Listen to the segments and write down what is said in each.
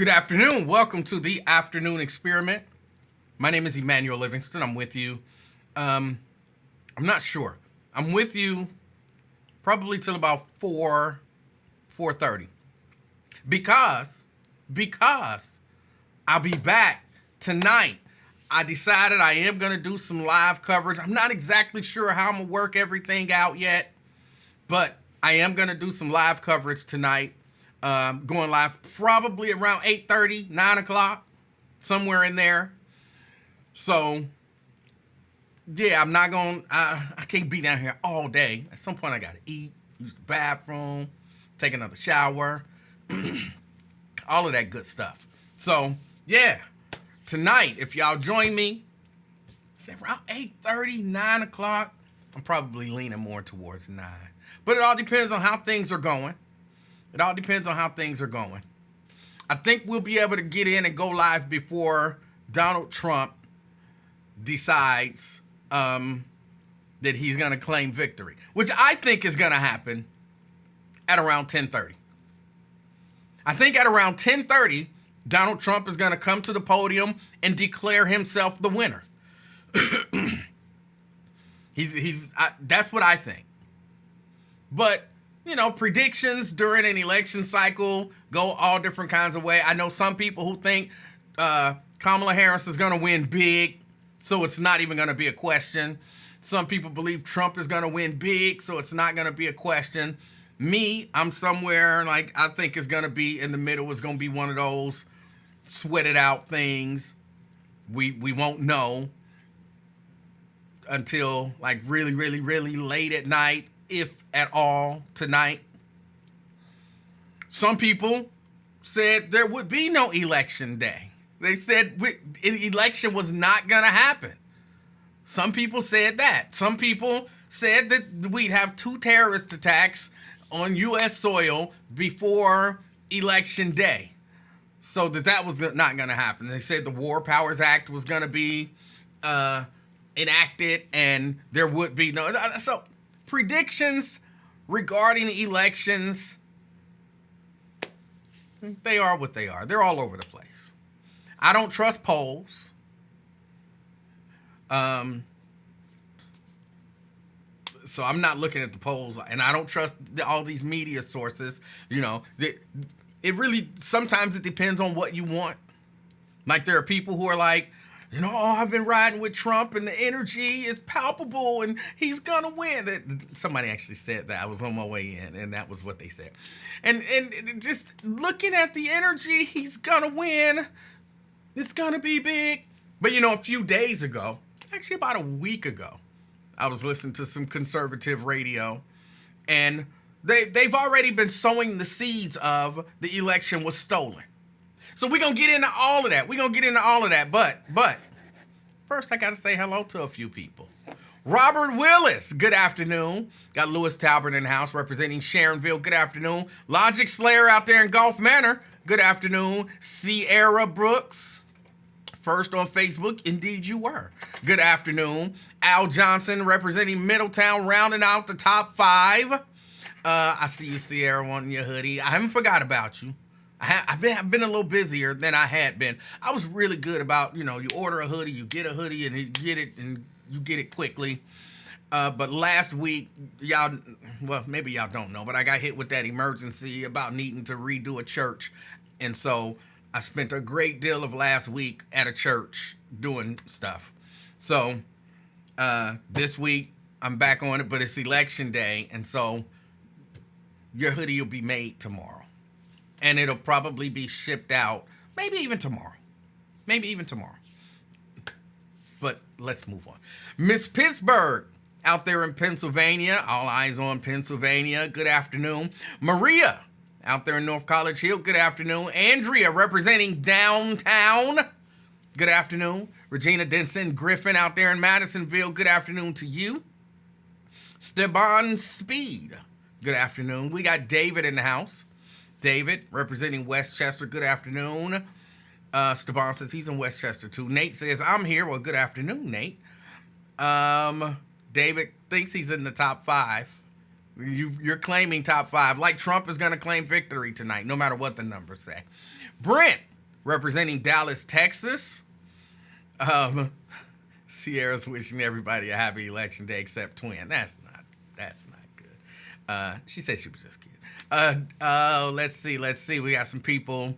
Good afternoon. Welcome to the afternoon experiment. My name is Emanuel Livingston. I'm with you. I'm not sure. I'm with you probably till about 4:30. Because I'll be back tonight. I decided I am going to do some live coverage. I'm not exactly sure how I'm going to work everything out yet, but I am going to do some live coverage tonight. Going live probably around 8:30, 9 o'clock, somewhere in there. So, yeah, I'm not going, I can't be down here all day. At some point, I got to eat, use the bathroom, take another shower, all of that good stuff. So, yeah, tonight, if y'all join me, say around 8:30, 9 o'clock, I'm probably leaning more towards 9. But it all depends on how things are going. I think we'll be able to get in and go live before Donald Trump decides that he's going to claim victory, which I think is going to happen at around 10:30. I think at around 10:30, Donald Trump is going to come to the podium and declare himself the winner. That's what I think. But you know, predictions during an election cycle go all different kinds of ways. I know some people who think Kamala Harris is going to win big, so it's not even going to be a question. Some people believe Trump is going to win big, so it's not going to be a question. Me, I'm somewhere like I think it's going to be in the middle. It's going to be one of those sweat it out things. We won't know until like really, really, really late at night, if at all, tonight. Some people said there would be no election day. They said election was not going to happen. Some people said that. Some people said that we'd have 2 terrorist attacks on U.S. soil before election day. So that was not going to happen. They said the War Powers Act was going to be enacted and there would be no... So predictions regarding elections, they are what they are. They're all over the place. I don't trust polls. So I'm not looking at the polls, and I don't trust all these media sources. You know, it really, sometimes it depends on what you want. Like there are people who are like, you know, oh, I've been riding with Trump and the energy is palpable and he's going to win. Somebody actually said that. I was on my way in and that was what they said. And just looking at the energy, he's going to win. It's going to be big. But, you know, a few days ago, actually about a week ago, I was listening to some conservative radio and they've already been sowing the seeds of the election was stolen. So we're going to get into all of that. But first I got to say hello to a few people. Robert Willis, good afternoon. Got Lewis Talbert in the house representing Sharonville, good afternoon. Logic Slayer out there in Gulf Manor, good afternoon. Sierra Brooks, first on Facebook, indeed you were. Good afternoon. Al Johnson representing Middletown, rounding out the top 5. I see you, Sierra, wanting your hoodie. I haven't forgot about you. I've been a little busier than I had been. I was really good about, you know, you order a hoodie, you get a hoodie, and you get it quickly. But last week, y'all, well, maybe y'all don't know, but I got hit with that emergency about needing to redo a church. And so I spent a great deal of last week at a church doing stuff. So this week, I'm back on it, but it's election day. And so your hoodie will be made tomorrow. And it'll probably be shipped out, maybe even tomorrow. But let's move on. Miss Pittsburgh, out there in Pennsylvania. All eyes on Pennsylvania. Good afternoon. Maria, out there in North College Hill. Good afternoon. Andrea, representing downtown. Good afternoon. Regina Denson Griffin, out there in Madisonville. Good afternoon to you. Steban Speed. Good afternoon. We got David in the house. David, representing Westchester, good afternoon. Steban says he's in Westchester too. Nate says, I'm here. Well, good afternoon, Nate. David thinks he's in the top 5. You're claiming top 5, like Trump is going to claim victory tonight, no matter what the numbers say. Brent, representing Dallas, Texas. Sierra's wishing everybody a happy election day except Twin. That's not good. She said she was just kidding. Let's see. We got some people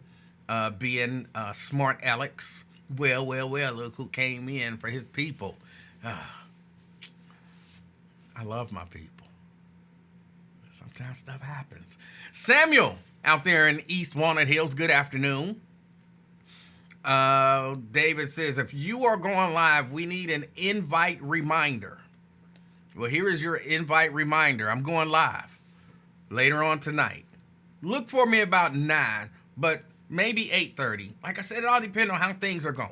being smart Alex. Well, look who came in for his people. I love my people. Sometimes stuff happens. Samuel, out there in East Walnut Hills, good afternoon. David says, if you are going live, we need an invite reminder. Well, here is your invite reminder. I'm going live later on tonight. Look for me about 9, but maybe 8:30. Like I said, it all depends on how things are going.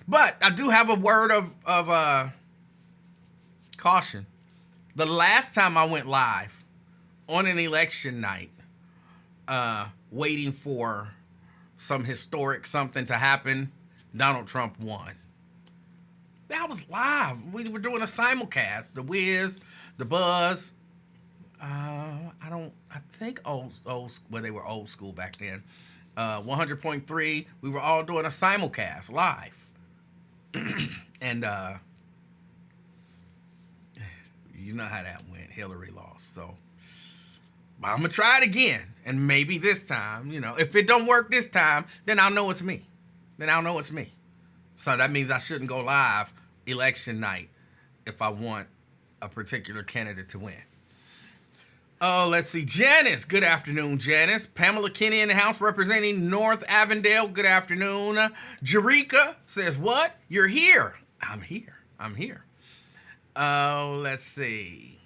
But I do have a word of caution. The last time I went live on an election night, waiting for some historic something to happen, Donald Trump won. That was live. We were doing a simulcast. The Wiz, the Buzz. I think well, they were old school back then. 100.3. We were all doing a simulcast live. And you know how that went. Hillary lost. So but I'm going to try it again. And maybe this time, if it don't work this time, then I'll know it's me. So that means I shouldn't go live election night if I want a particular candidate to win. Oh, let's see. Janice. Good afternoon, Janice. Pamela Kinney in the house representing North Avondale. Good afternoon. Jerika says, what? You're here. I'm here. Oh, let's see.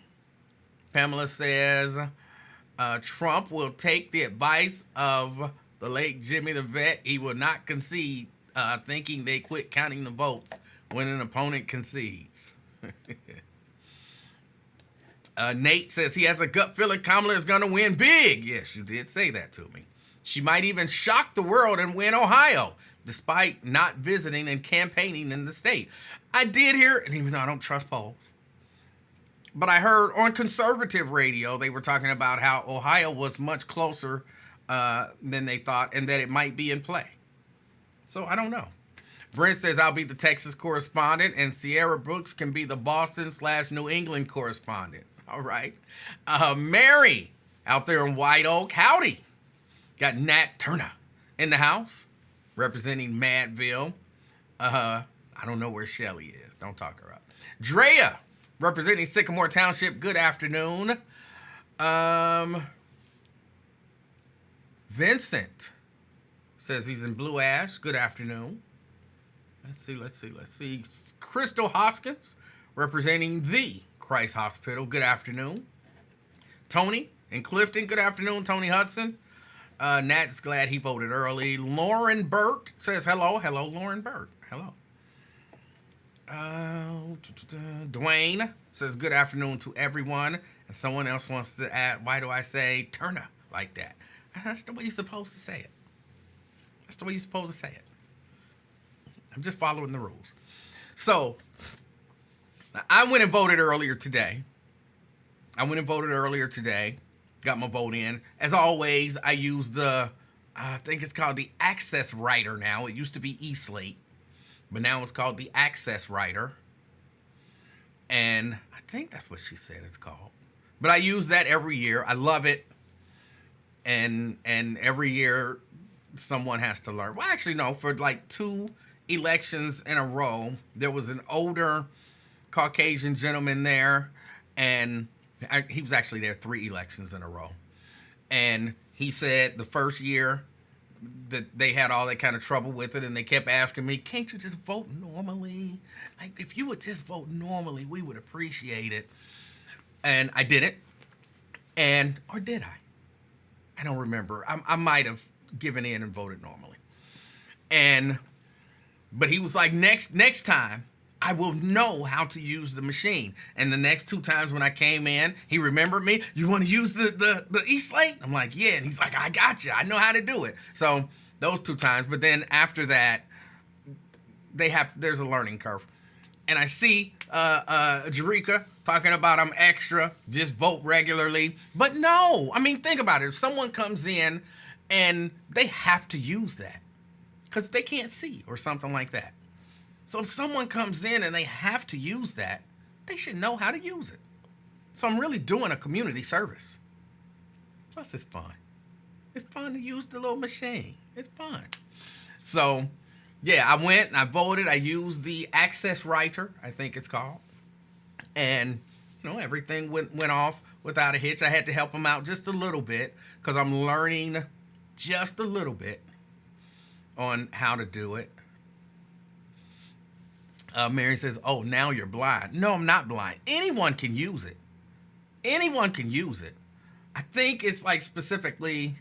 Pamela says, Trump will take the advice of the late Jimmy the Vet. He will not concede, thinking they quit counting the votes when an opponent concedes. Nate says he has a gut feeling Kamala is going to win big. Yes, you did say that to me. She might even shock the world and win Ohio, despite not visiting and campaigning in the state. I did hear, and even though I don't trust polls, but I heard on conservative radio, they were talking about how Ohio was much closer than they thought and that it might be in play. So I don't know. Brent says I'll be the Texas correspondent and Sierra Brooks can be the Boston/New England correspondent. All right. Mary out there in White Oak. Howdy. Got Nat Turner in the house representing Madville. I don't know where Shelly is. Don't talk her up. Drea representing Sycamore Township. Good afternoon. Vincent says he's in Blue Ash. Good afternoon. Let's see. Crystal Hoskins representing the Christ Hospital. Good afternoon. Tony in Clifton. Good afternoon, Tony Hudson. Nat's glad he voted early. Lauren Burt says hello. Hello, Lauren Burt. Hello. Dwayne says good afternoon to everyone. And someone else wants to add, why do I say Turner like that? That's the way you're supposed to say it. I'm just following the rules. So, I went and voted earlier today. Got my vote in. As always, I use I think it's called the Access Writer now. It used to be eSlate, but now it's called the Access Writer. And I think that's what she said it's called. But I use that every year. I love it. And every year, someone has to learn. Well, actually, no. For like 2 elections in a row, there was an older Caucasian gentleman there, and he was actually there 3 elections in a row. And he said the first year that they had all that kind of trouble with it, and they kept asking me, can't you just vote normally? Like, if you would just vote normally, we would appreciate it. And I didn't. Or did I? I don't remember. I might have given in and voted normally. But he was like, next time, I will know how to use the machine. And the next 2 times when I came in, he remembered me. You want to use the eSlate? I'm like, yeah. And he's like, I got you. I know how to do it. So those 2 times. But then after that, there's a learning curve. And I see Jerika talking about I'm extra, just vote regularly. But no, I mean, think about it. If someone comes in and they have to use that because they can't see or something like that. So if someone comes in and they have to use that, they should know how to use it. So I'm really doing a community service. Plus, it's fun. It's fun to use the little machine. It's fun. So, yeah, I went and I voted. I used the Access Writer, I think it's called. And, everything went off without a hitch. I had to help them out just a little bit because I'm learning just a little bit on how to do it. Mary says, oh, now you're blind. No, I'm not blind. Anyone can use it. Anyone can use it. I think it's like specifically,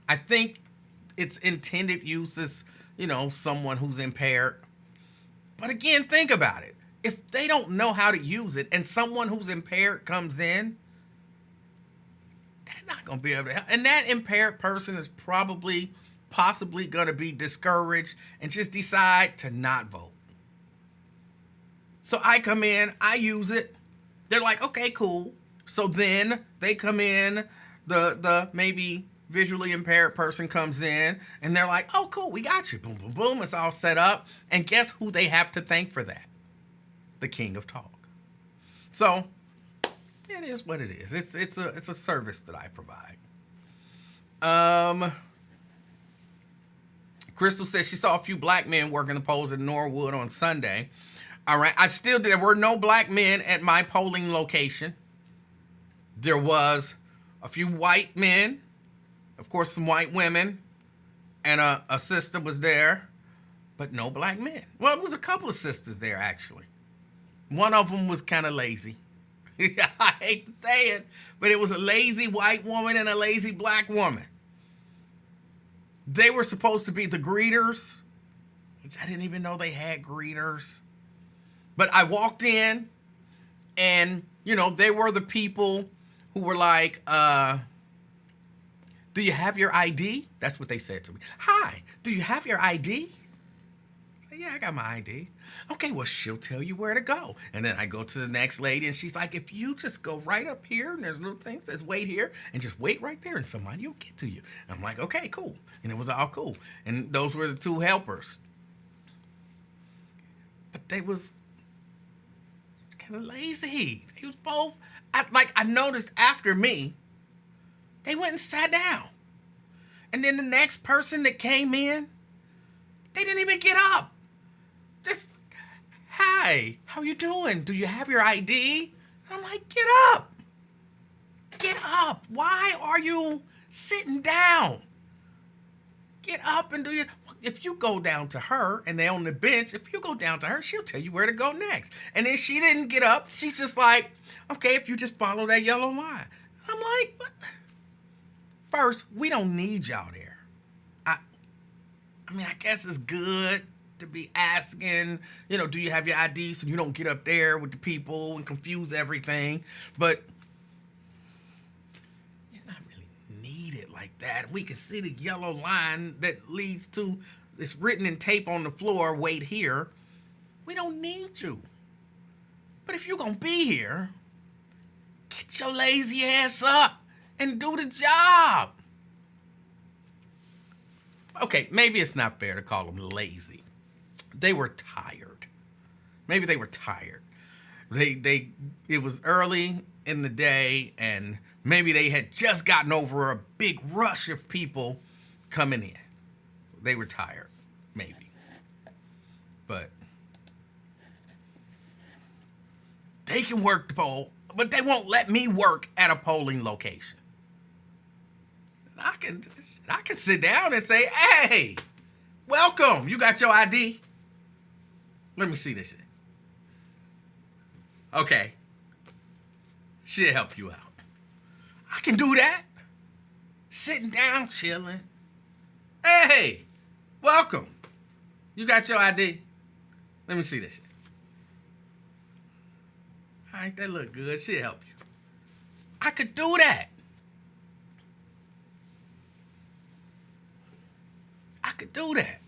I think it's intended use as, someone who's impaired. But again, think about it. If they don't know how to use it and someone who's impaired comes in, they're not going to be able to help. And that impaired person is possibly going to be discouraged and just decide to not vote. So I come in, I use it. They're like, okay, cool. So then they come in, the maybe visually impaired person comes in, and they're like, oh, cool, we got you. Boom, boom, boom. It's all set up. And guess who they have to thank for that? The King of Talk. So it is what it is. It's a service that I provide. Crystal says she saw a few black men working the polls in Norwood on Sunday. All right. There were no black men at my polling location. There was a few white men, of course, some white women, and a sister was there, but no black men. Well, it was a couple of sisters there, actually. One of them was kind of lazy. I hate to say it, but it was a lazy white woman and a lazy black woman. They were supposed to be the greeters, which I didn't even know they had greeters. But I walked in, and, they were the people who were like, do you have your ID? That's what they said to me. Hi, do you have your ID? I said, yeah, I got my ID. Okay, well, she'll tell you where to go. And then I go to the next lady, and she's like, if you just go right up here, and there's a little thing that says wait here, and just wait right there, and somebody will get to you. And I'm like, okay, cool. And it was all cool. And those were the two helpers. But they was kind of lazy. They was both, I noticed after me, they went and sat down. And then the next person that came in, they didn't even get up. Just, hi, how you doing? Do you have your ID? I'm like, get up. Get up. Why are you sitting down? Get up and do your... If you go down to her and they're on the bench, if you go down to her, she'll tell you where to go next. And then she didn't get up. She's just like, okay, if you just follow that yellow line. I'm like, what? First, we don't need y'all there. I mean, I guess it's good to be asking, do you have your ID so you don't get up there with the people and confuse everything. But it's not really needed like that. We can see the yellow line that leads to, it's written in tape on the floor, wait here. We don't need you. But if you're going to be here, get your lazy ass up and do the job. Okay, maybe it's not fair to call them lazy. They were tired. Maybe they were tired. It was early in the day, and maybe they had just gotten over a big rush of people coming in. They were tired, maybe. But they can work the poll, but they won't let me work at a polling location. I can sit down and say, hey, welcome. You got your ID? Let me see this shit. Okay. She'll help you out. I can do that. Sitting down, chilling. Hey, welcome. You got your ID? Let me see this shit. All right, that look good. She'll help you. I could do that. I could do that.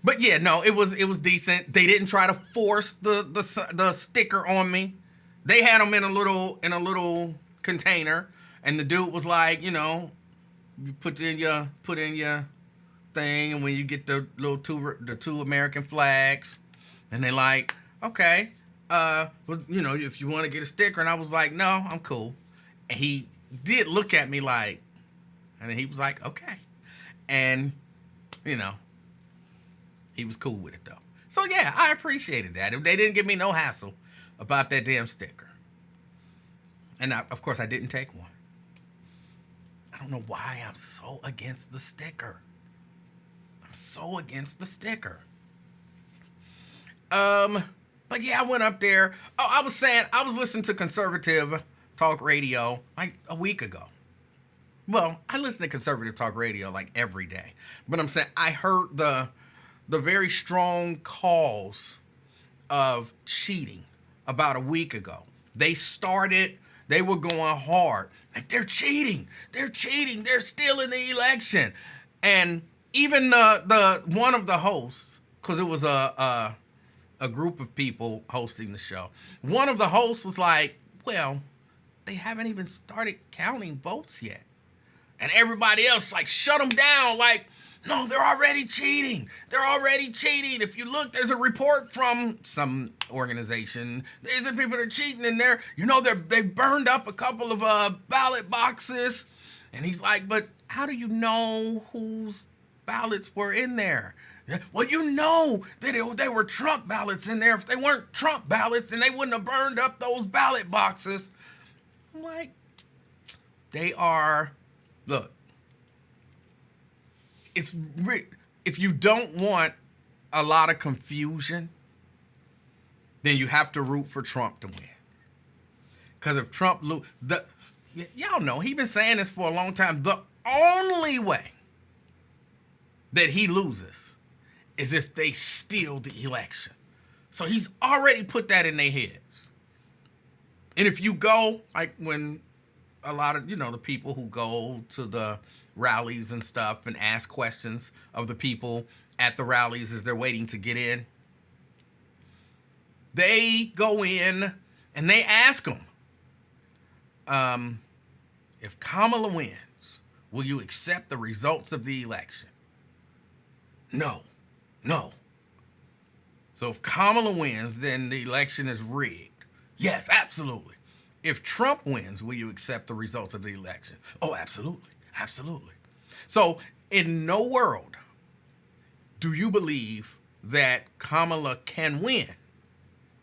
But yeah, no, it was decent. They didn't try to force the sticker on me. They had them in a little container, and the dude was like, you put in your thing, and when you get the two American flags, and they like, okay, if you want to get a sticker, and I was like, no, I'm cool. And he did look at me like, and he was like, okay, and he was cool with it though. So yeah, I appreciated that. They didn't give me no hassle about that damn sticker, and of course I didn't take one. I don't know why I'm so against the sticker. I'm so against the sticker. But yeah, I went up there. Oh, I was listening to conservative talk radio like a week ago. Well, I listen to conservative talk radio like every day. But I'm saying I heard the very strong calls of cheating about a week ago. They were going hard. Like, they're cheating. They're stealing the election. And even the one of the hosts, because it was a group of people hosting the show, one of the hosts was like, well, they haven't even started counting votes yet. And everybody else like shut them down, like, no, they're already cheating. They're already cheating. If you look, there's a report from some organization. There's people that are cheating in there. They burned up a couple of ballot boxes. And he's like, but how do you know whose ballots were in there? Well, that they were Trump ballots in there. If they weren't Trump ballots, then they wouldn't have burned up those ballot boxes. I'm like, they are, look, if you don't want a lot of confusion, then you have to root for Trump to win. Because if Trump y'all know, he's been saying this for a long time. The only way that he loses is if they steal the election. So he's already put that in their heads. And if you go, like when a lot of, the people who go to the rallies and stuff and ask questions of the people at the rallies as they're waiting to get in, they go in and they ask them, if Kamala wins, will you accept the results of the election? No. So if Kamala wins, then the election is rigged. Yes, absolutely. If Trump wins, will you accept the results of the election? Oh, absolutely. So in no world do you believe that Kamala can win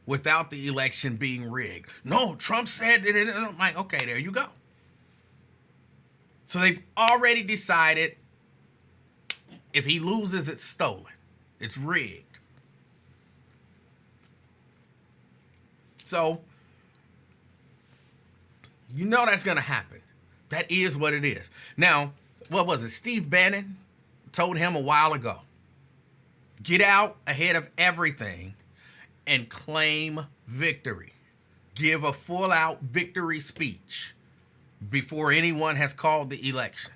without the election being rigged. No, Trump said that. I'm like, okay, there you go. So they've already decided if he loses, it's stolen. It's rigged. So, that's going to happen. That is what it is. Now, what was it? Steve Bannon told him a while ago, get out ahead of everything and claim victory. Give a full-out victory speech before anyone has called the election.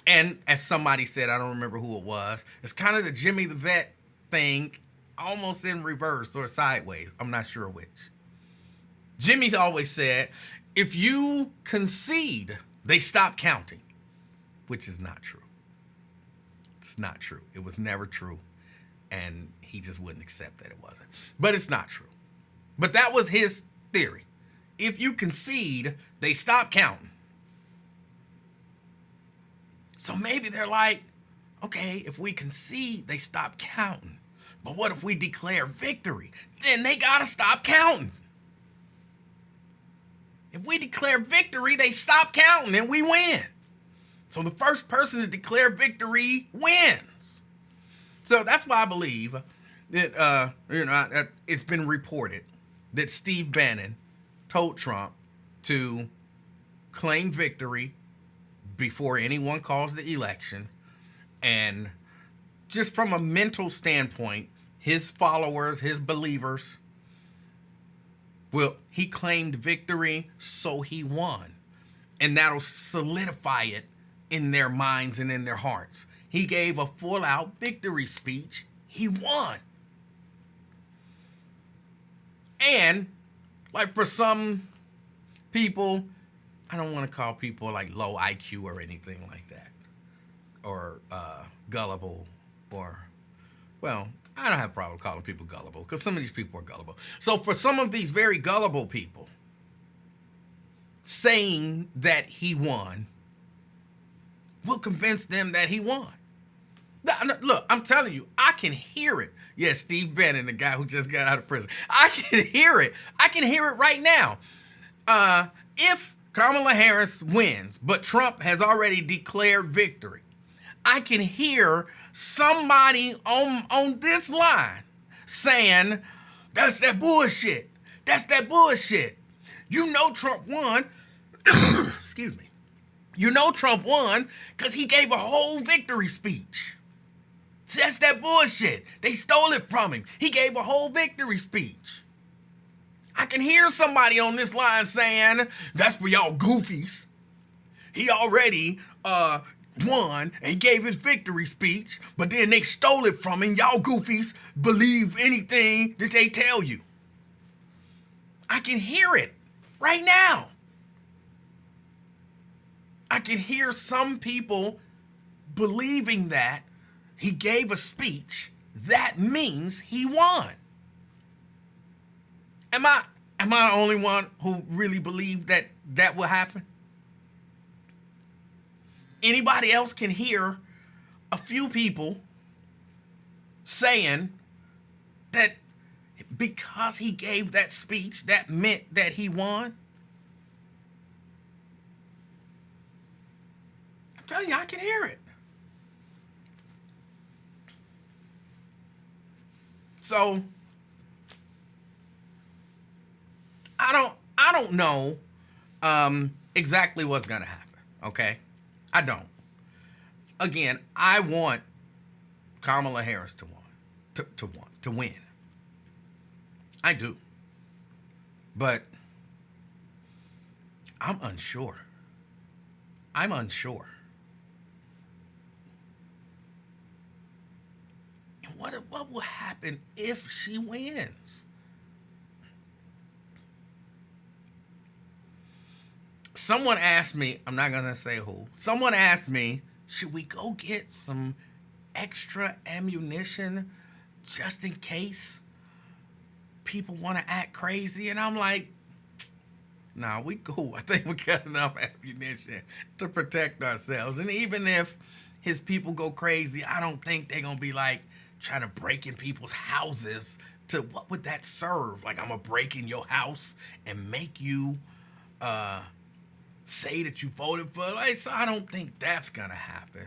And as somebody said, I don't remember who it was, it's kind of the Jimmy the Vet thing, almost in reverse or sideways. I'm not sure which. Jimmy's always said, if you concede, they stop counting, which is not true. It's not true. It was never true. And he just wouldn't accept that it wasn't. But it's not true. But that was his theory. If you concede, they stop counting. So maybe they're like, okay, if we concede, they stop counting. But what if we declare victory? Then they gotta stop counting. If we declare victory, they stop counting and we win. So the first person to declare victory wins. So that's why I believe that it's been reported that Steve Bannon told Trump to claim victory before anyone calls the election. And just from a mental standpoint, his followers, his believers, well, he claimed victory, so he won. And that'll solidify it in their minds and in their hearts. he gave a full out victory speech, he won. And like for some people, I don't want to call people like low IQ or anything like that, or gullible, or, well, I don't have a problem calling people gullible because some of these people are gullible. So for some of these very gullible people, saying that he won will convince them that he won. Look, I'm telling you, I can hear it. Yes, Steve Bannon, the guy who just got out of prison. I can hear it. I can hear it right now. If Kamala Harris wins, but Trump has already declared victory, I can hear somebody on this line saying, that's that bullshit. That's that bullshit. You know Trump won. Excuse me. You know Trump won because he gave a whole victory speech. See, that's that bullshit. They stole it from him. He gave a whole victory speech. I can hear somebody on this line saying, that's for y'all goofies. He already won and he gave his victory speech, but then they stole it from him. Y'all goofies believe anything that they tell you. I can hear it right now. I can hear some people believing that he gave a speech. That means he won. Am I the only one who really believed that that will happen? Anybody else can hear a few people saying that because he gave that speech, that meant that he won? I'm telling you, I can hear it. So I don't know exactly what's gonna happen. Okay, I don't. Again, I want Kamala Harris to win. I do, but I'm unsure. I'm unsure. What will happen if she wins? Someone asked me, I'm not going to say who, someone asked me, should we go get some extra ammunition just in case people want to act crazy? And I'm like, nah, we cool. I think we got enough ammunition to protect ourselves. And even if his people go crazy, I don't think they're going to be like trying to break in people's houses. To what would that serve? Like, I'm going to break in your house and make you say that you voted for. Like, so I don't think that's going to happen.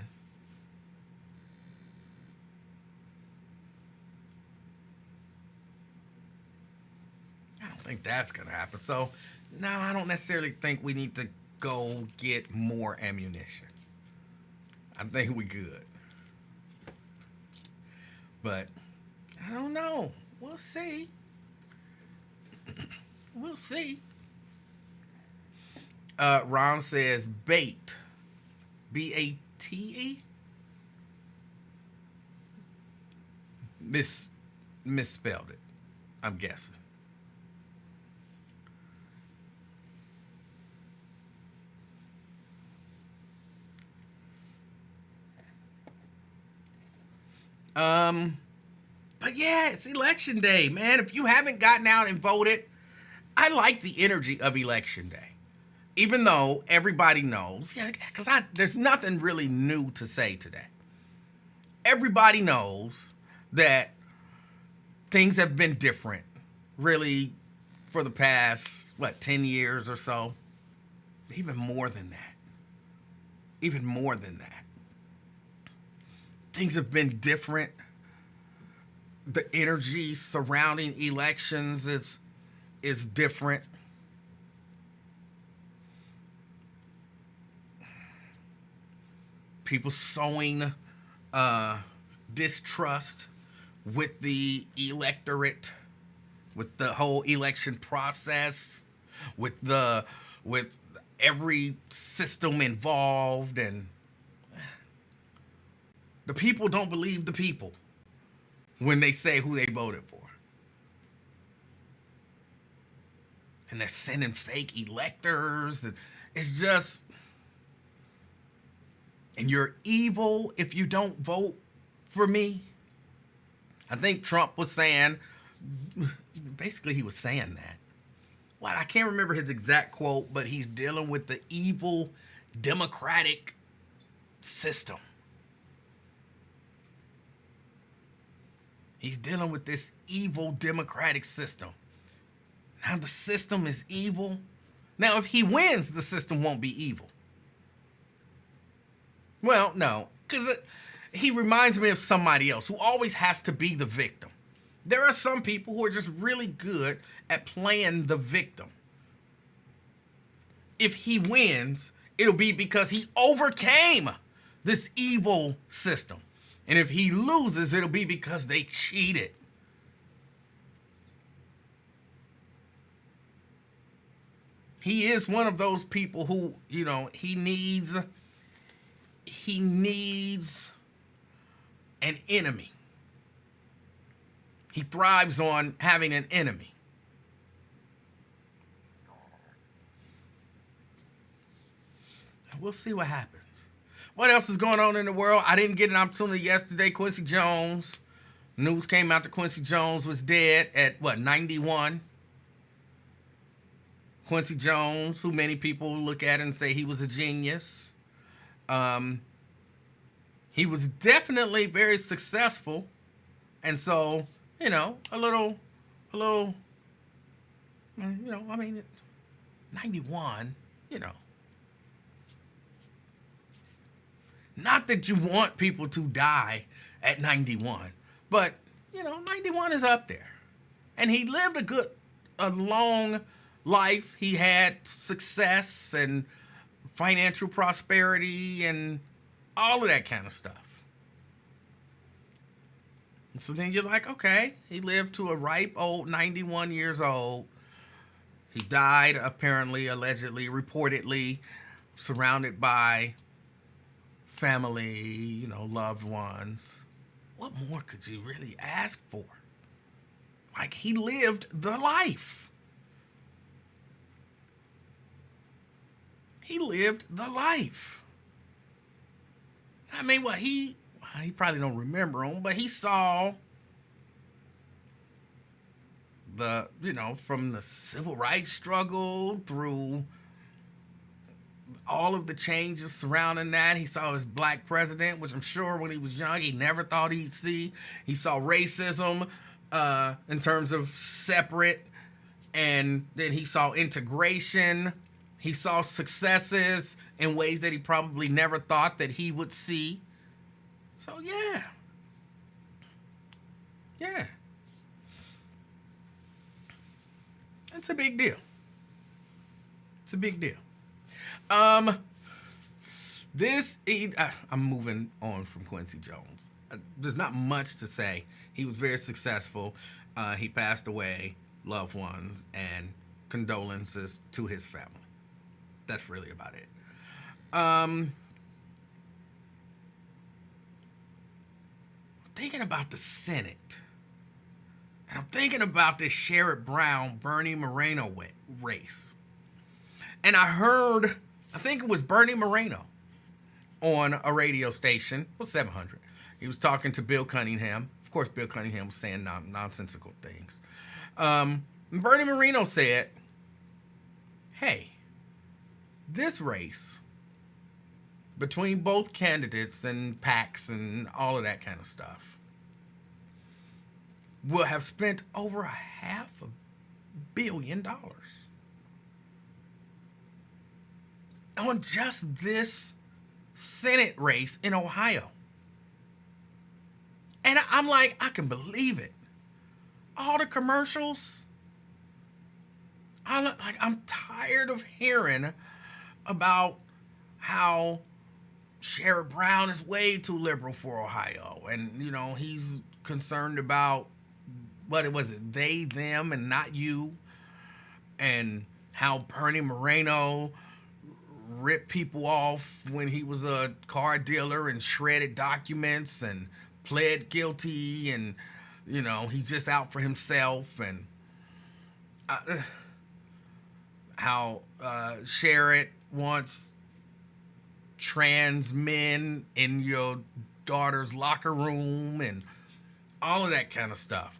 I don't think that's going to happen. So, no, I don't necessarily think we need to go get more ammunition. I think we good. But I don't know. We'll see. We'll see. Ron says bait. B-A-T-E? Misspelled it, I'm guessing. But yeah, it's election day, man. If you haven't gotten out and voted, I like the energy of election day. Even though everybody knows, yeah, because there's nothing really new to say today. Everybody knows that things have been different, really, for the past, 10 years or so? Even more than that. Even more than that. Things have been different. The energy surrounding elections is different. People sowing distrust with the electorate, with the whole election process, with every system involved, and The people don't believe the people when they say who they voted for. And they're sending fake electors. It's just, and you're evil if you don't vote for me. I think Trump was saying, basically he was saying that. Well, I can't remember his exact quote, but he's dealing with the evil democratic system. He's dealing with this evil democratic system. Now the system is evil. Now if he wins, the system won't be evil. Well, no, because he reminds me of somebody else who always has to be the victim. There are some people who are just really good at playing the victim. If he wins, it'll be because he overcame this evil system. And if he loses, it'll be because they cheated. He is one of those people who, he needs an enemy. He thrives on having an enemy. We'll see what happens. What else is going on in the world? I didn't get an opportunity yesterday. Quincy Jones. News came out that Quincy Jones was dead at, 91? Quincy Jones, who many people look at and say he was a genius. He was definitely very successful. And so, a little, 91, Not that you want people to die at 91, but, 91 is up there. And he lived a long life. He had success and financial prosperity and all of that kind of stuff. And so then you're like, okay, he lived to a ripe old 91 years old. He died, apparently, allegedly, reportedly, surrounded by family, loved ones. What more could you really ask for? Like, he lived the life. He lived the life. I mean, he probably don't remember him, but he saw from the civil rights struggle through all of the changes surrounding that. He saw his black president, which I'm sure when he was young, he never thought he'd see. He saw racism in terms of separate, and then he saw integration. He saw successes in ways that he probably never thought that he would see. So, yeah. It's a big deal. It's a big deal. I'm moving on from Quincy Jones. There's not much to say. He was very successful. He passed away, loved ones, and condolences to his family. That's really about it. Thinking about the Senate, and I'm thinking about this Sherrod Brown, Bernie Moreno race. And I think it was Bernie Moreno on a radio station, it was 700. He was talking to Bill Cunningham. Of course, Bill Cunningham was saying nonsensical things. Bernie Moreno said, hey, this race between both candidates and PACs and all of that kind of stuff will have spent over $500 million on just this Senate race in Ohio. And I'm like, I can believe it. All the commercials. I'm tired of hearing about how Sherrod Brown is way too liberal for Ohio. And, he's concerned about, they, them, and not you. And how Bernie Moreno ripped people off when he was a car dealer and shredded documents and pled guilty, and he's just out for himself. And how Sherrod wants trans men in your daughter's locker room and all of that kind of stuff.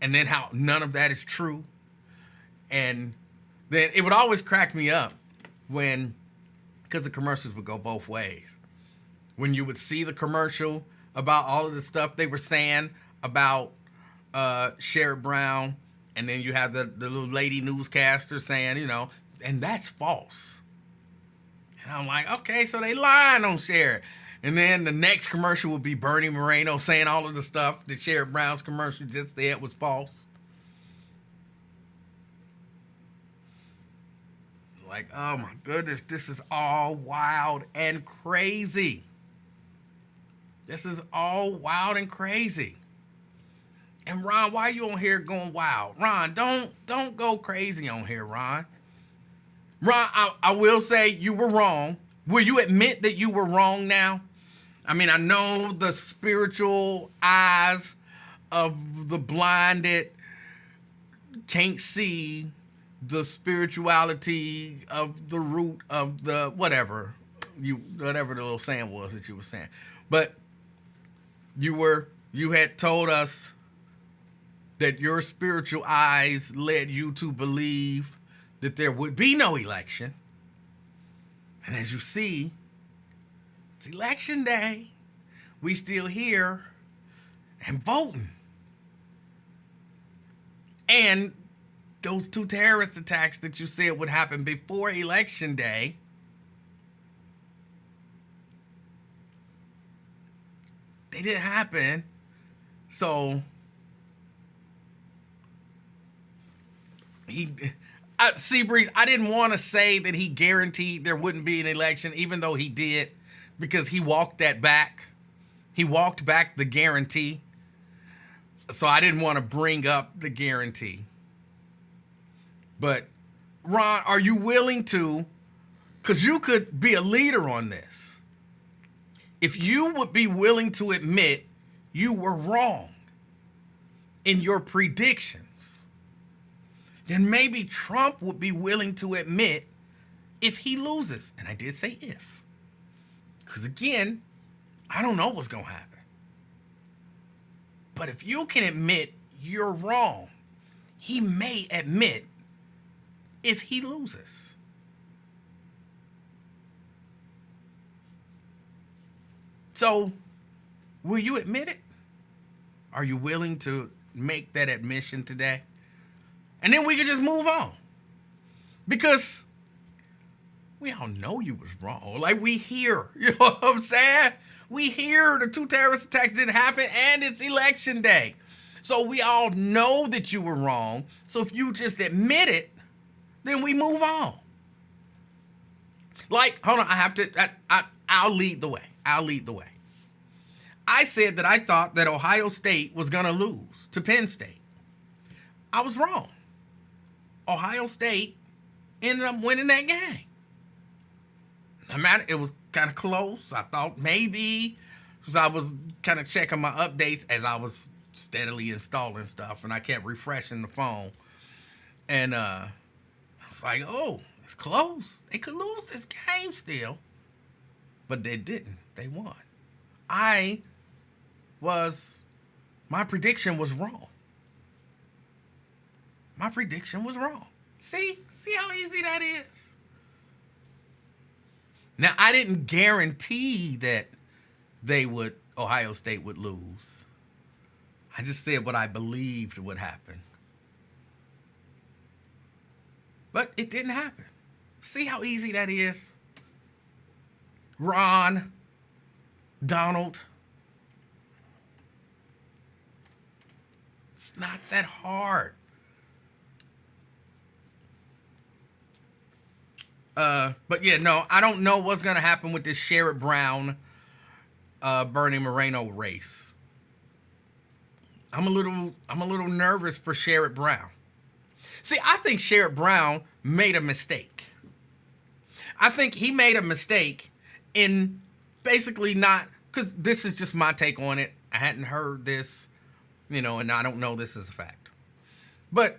And then how none of that is true. And then it would always crack me up because the commercials would go both ways. When you would see the commercial about all of the stuff they were saying about Sherrod Brown, and then you have the little lady newscaster saying, and that's false. And I'm like, okay, so they lying on Sherrod. And then the next commercial would be Bernie Moreno saying all of the stuff that Sherrod Brown's commercial just said was false. Like, oh my goodness, this is all wild and crazy. This is all wild and crazy. And Ron, why are you on here going wild? Ron, don't go crazy on here, Ron. Ron, I will say you were wrong. Will you admit that you were wrong now? I mean, I know the spiritual eyes of the blinded can't see the spirituality of the root of the whatever the little saying was that you were saying. But you had told us that your spiritual eyes led you to believe that there would be no election. And as you see, it's election day. We still here and voting. And those 2 terrorist attacks that you said would happen before election day, they didn't happen. So Seabreeze, I didn't want to say that he guaranteed there wouldn't be an election, even though he did, because he walked that back. He walked back the guarantee. So I didn't want to bring up the guarantee. But Ron, are you willing to, because you could be a leader on this, if you would be willing to admit you were wrong in your predictions, then maybe Trump would be willing to admit if he loses. And I did say if. Because again, I don't know what's going to happen. But if you can admit you're wrong, he may admit if he loses. So, will you admit it? Are you willing to make that admission today? And then we can just move on. Because we all know you was wrong. Like, we hear, you know what I'm saying? We hear the 2 terrorist attacks didn't happen, and it's election day. So we all know that you were wrong. So if you just admit it, then we move on. Like, hold on, I'll lead the way. I said that I thought that Ohio State was going to lose to Penn State. I was wrong. Ohio State ended up winning that game. It was kind of close. I thought maybe, because I was kind of checking my updates as I was steadily installing stuff, and I kept refreshing the phone. And I was like, oh, it's close. They could lose this game still. But they didn't. They won. My prediction was wrong. See how easy that is? Now, I didn't guarantee that Ohio State would lose. I just said what I believed would happen. But it didn't happen. See how easy that is? Ron, Donald. It's not that hard. But yeah, no, I don't know what's gonna happen with this Sherrod Brown, Bernie Moreno race. I'm a little nervous for Sherrod Brown. See, I think Sherrod Brown made a mistake. I think he made a mistake in basically not, because this is just my take on it. I hadn't heard this, and I don't know this as a fact. But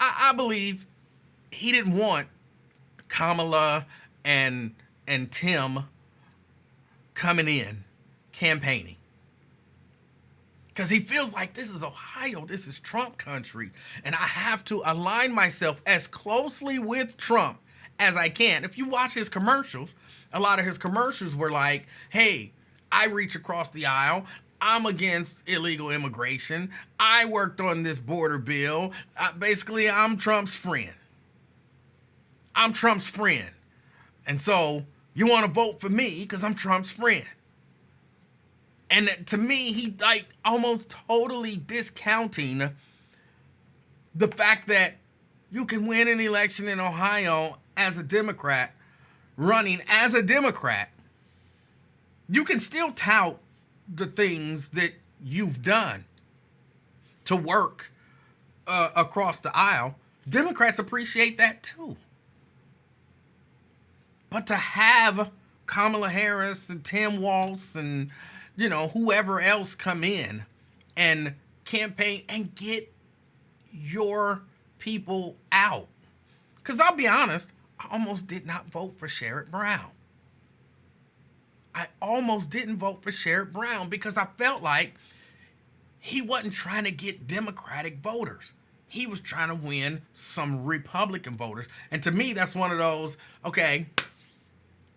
I believe he didn't want Kamala and Tim coming in campaigning. Because he feels like this is Ohio, this is Trump country, and I have to align myself as closely with Trump as I can. If you watch his commercials, a lot of his commercials were like, hey, I reach across the aisle. I'm against illegal immigration. I worked on this border bill. Basically, I'm Trump's friend. I'm Trump's friend. And so you want to vote for me because I'm Trump's friend. And to me, he like almost totally discounting the fact that you can win an election in Ohio as a Democrat, running as a Democrat. You can still tout the things that you've done to work across the aisle. Democrats appreciate that too. But to have Kamala Harris and Tim Walz and whoever else come in and campaign and get your people out. Because I'll be honest, I almost did not vote for Sherrod Brown. I almost didn't vote for Sherrod Brown because I felt like he wasn't trying to get Democratic voters. He was trying to win some Republican voters. And to me, that's one of those, okay,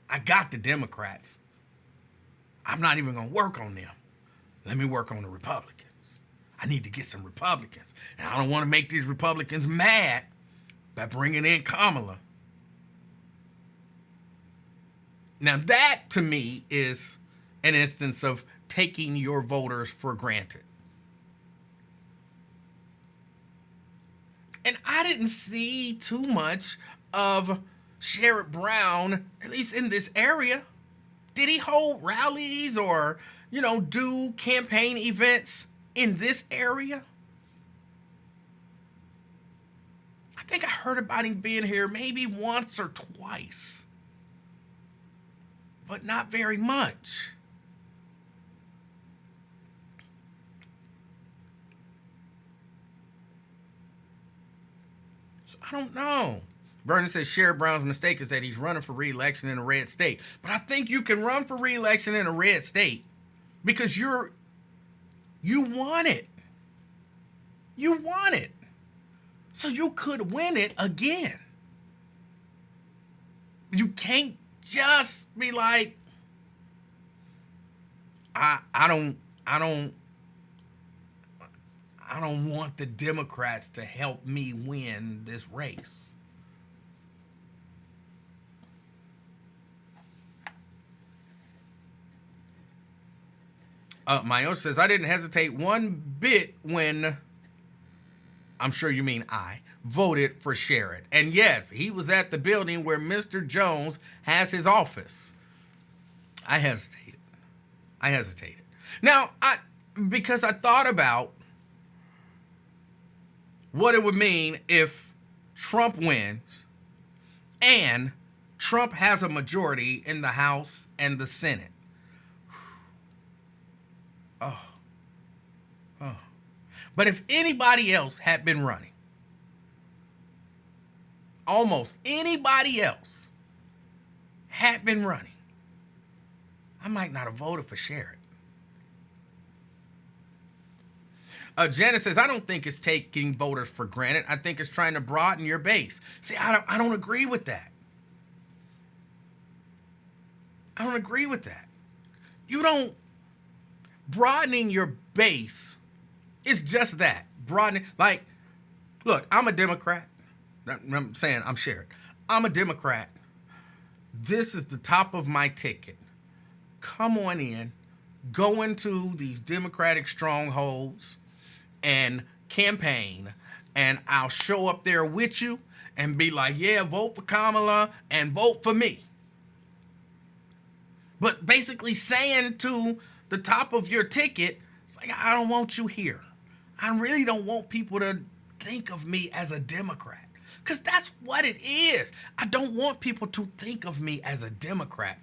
I got the Democrats. I'm not even going to work on them. Let me work on the Republicans. I need to get some Republicans. And I don't want to make these Republicans mad by bringing in Kamala. Now that, to me, is an instance of taking your voters for granted. And I didn't see too much of Sherrod Brown, at least in this area. Did he hold rallies or, do campaign events in this area? I think I heard about him being here maybe once or twice, but not very much. So I don't know. Vernon says Sherrod Brown's mistake is that he's running for re-election in a red state. But I think you can run for re-election in a red state because you want it. You want it. So you could win it again. You can't just be like, I don't want the Democrats to help me win this race. Mayo says, I didn't hesitate one bit when, I'm sure you mean I, voted for Sherrod. And yes, he was at the building where Mr. Jones has his office. I hesitated. Now, because I thought about what it would mean if Trump wins and Trump has a majority in the House and the Senate. Oh. But if anybody else had been running, almost anybody else had been running, I might not have voted for Sherrod. Janice says, I don't think it's taking voters for granted. I think it's trying to broaden your base. See, I don't agree with that. You don't. Broadening your base is just that. Broadening. Like, look, I'm a Democrat. I'm saying I'm Sherrod. I'm a Democrat. This is the top of my ticket. Come on in. Go into these Democratic strongholds and campaign, and I'll show up there with you and be like, yeah, vote for Kamala and vote for me. But basically saying to the top of your ticket, it's like, I don't want you here. I really don't want people to think of me as a Democrat. Because that's what it is. I don't want people to think of me as a Democrat.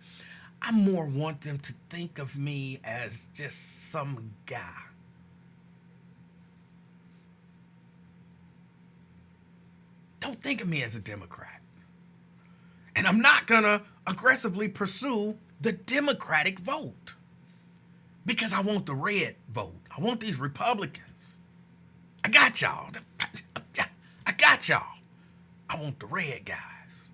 I more want them to think of me as just some guy. Don't think of me as a Democrat. And I'm not going to aggressively pursue the Democratic vote because I want the red vote. I want these Republicans. I got y'all. I got y'all. I want the red guys.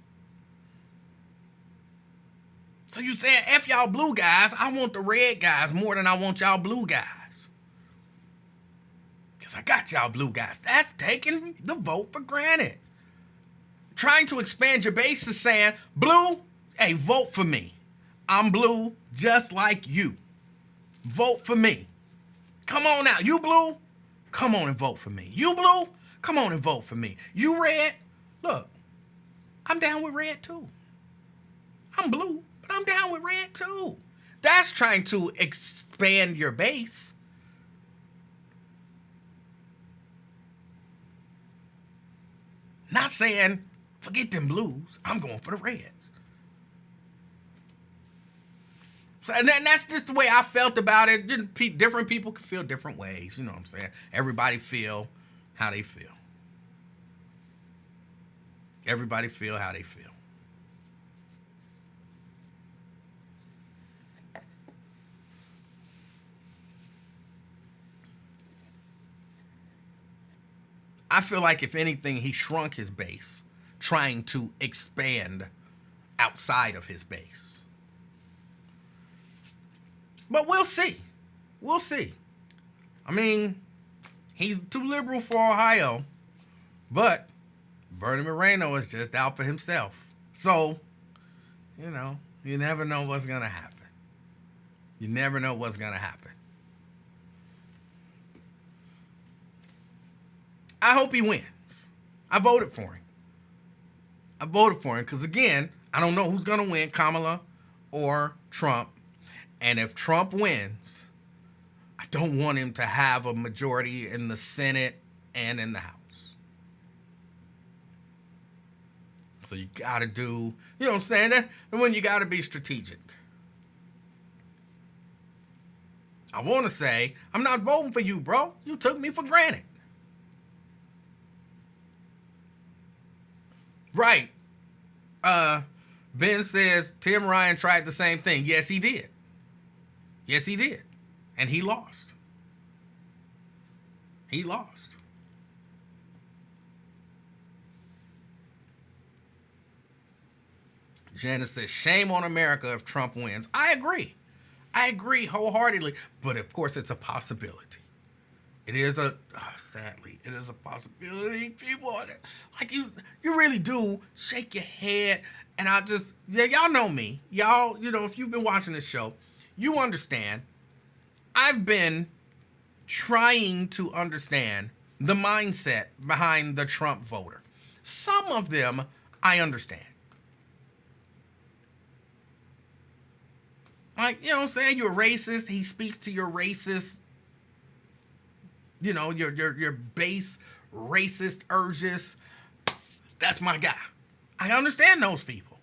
So you saying F y'all blue guys, I want the red guys more than I want y'all blue guys. Because I got y'all blue guys. That's taking the vote for granted. Trying to expand your base is saying, blue, hey, vote for me. I'm blue just like you. Vote for me. Come on now. You blue? Come on and vote for me. You blue? Come on and vote for me. You red? Look, I'm down with red too. I'm blue, but I'm down with red too. That's trying to expand your base. Not saying, forget them blues, I'm going for the reds. So, and that's just the way I felt about it. Different people can feel different ways. You know what I'm saying? Everybody feel how they feel. Everybody feel how they feel. I feel like if anything, he shrunk his base, trying to expand outside of his base. But we'll see. We'll see. I mean, he's too liberal for Ohio, but Bernie Moreno is just out for himself. So, you know, you never know what's going to happen. You never know what's going to happen. I hope he wins. I voted for him. I voted for him because, again, I don't know who's going to win, Kamala or Trump. And if Trump wins, I don't want him to have a majority in the Senate and in the House. So you got to do, you know what I'm saying? And when you got to be strategic. I want to say, I'm not voting for you, bro. You took me for granted. Right. Ben says Tim Ryan tried the same thing. Yes, he did. Yes, he did. And he lost. He lost. Janice says, shame on America if Trump wins. I agree. I agree wholeheartedly. But of course, it's a possibility. It is sadly, it is a possibility. People, like you really do shake your head. And y'all know me. Y'all, you know, if you've been watching this show, you understand. I've been trying to understand the mindset behind the Trump voter. Some of them I understand. Like, you know what I'm saying? You're a racist. He speaks to your racist, you know, your base racist urges. That's my guy. I understand those people.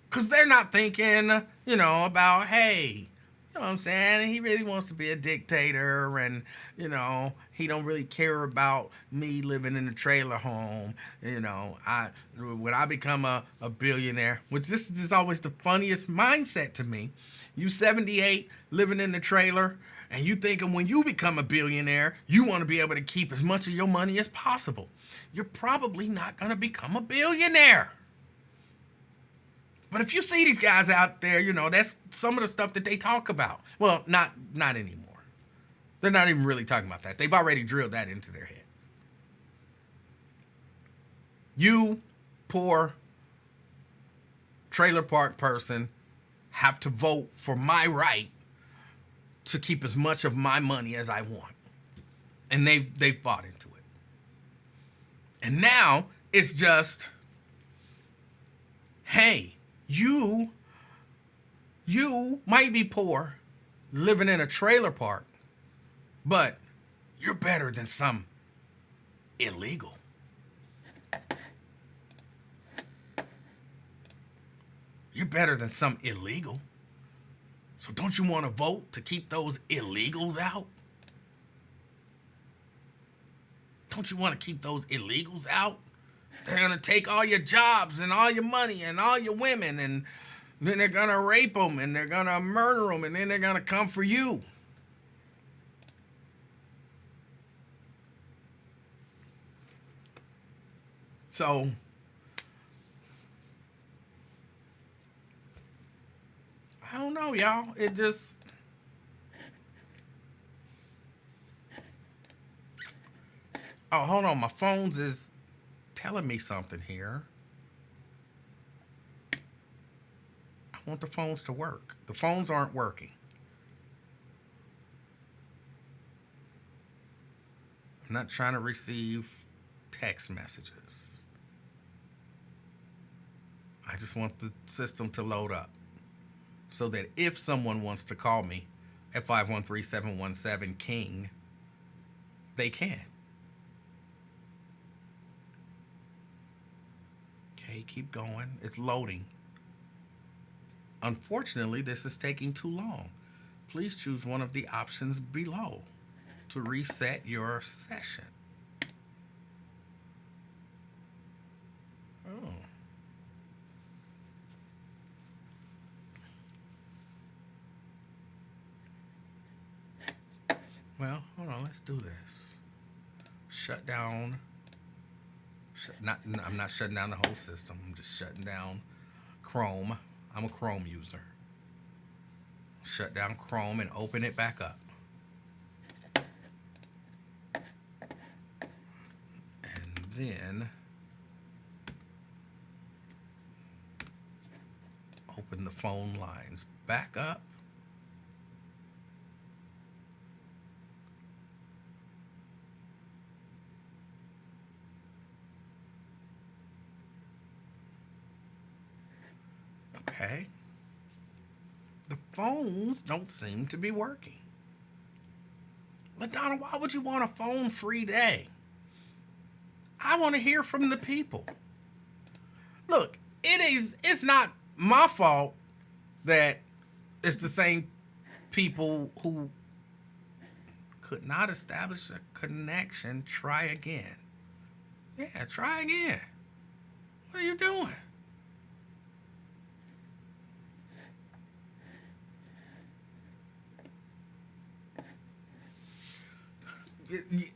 Because they're not thinking, you know, about, hey, you know what I'm saying? He really wants to be a dictator and, you know, he don't really care about me living in a trailer home. You know, when I become a billionaire, which this is always the funniest mindset to me. You 78 living in the trailer and you thinking when you become a billionaire, you want to be able to keep as much of your money as possible. You're probably not going to become a billionaire. But if you see these guys out there, you know, that's some of the stuff that they talk about. Well, not anymore. They're not even really talking about that. They've already drilled that into their head. You, poor trailer park person, have to vote for my right to keep as much of my money as I want. And they've bought into it. And now it's just, hey, you might be poor, living in a trailer park, but you're better than some illegal. You're better than some illegal. So don't you want to vote to keep those illegals out? Don't you want to keep those illegals out? They're going to take all your jobs and all your money and all your women, and then they're going to rape them and they're going to murder them, and then they're going to come for you. So I don't know, y'all. It just... Oh, hold on. My phone's is telling me something here. I want the phones to work. The phones aren't working. I'm not trying to receive text messages. I just want the system to load up so that if someone wants to call me at 513-717-KING, they can. Okay, keep going. It's loading. Unfortunately, this is taking too long. Please choose one of the options below to reset your session. Oh. Well, hold on. Let's do this. Shut down. I'm not shutting down the whole system. I'm just shutting down Chrome. I'm a Chrome user. Shut down Chrome and open it back up. And then open the phone lines back up. Okay. The phones don't seem to be working. LaDonna, why would you want a phone-free day? I want to hear from the people. Look, it's not my fault that it's the same people who could not establish a connection. Try again. Yeah, try again. What are you doing?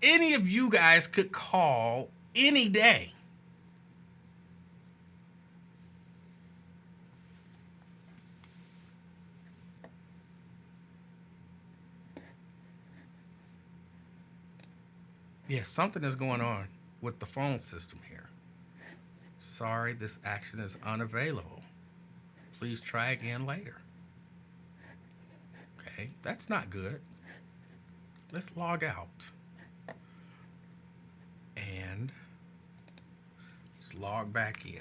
Any of you guys could call any day. Yes, something is going on with the phone system here. Sorry, this action is unavailable. Please try again later. Okay, that's not good. Let's log out. And let's log back in.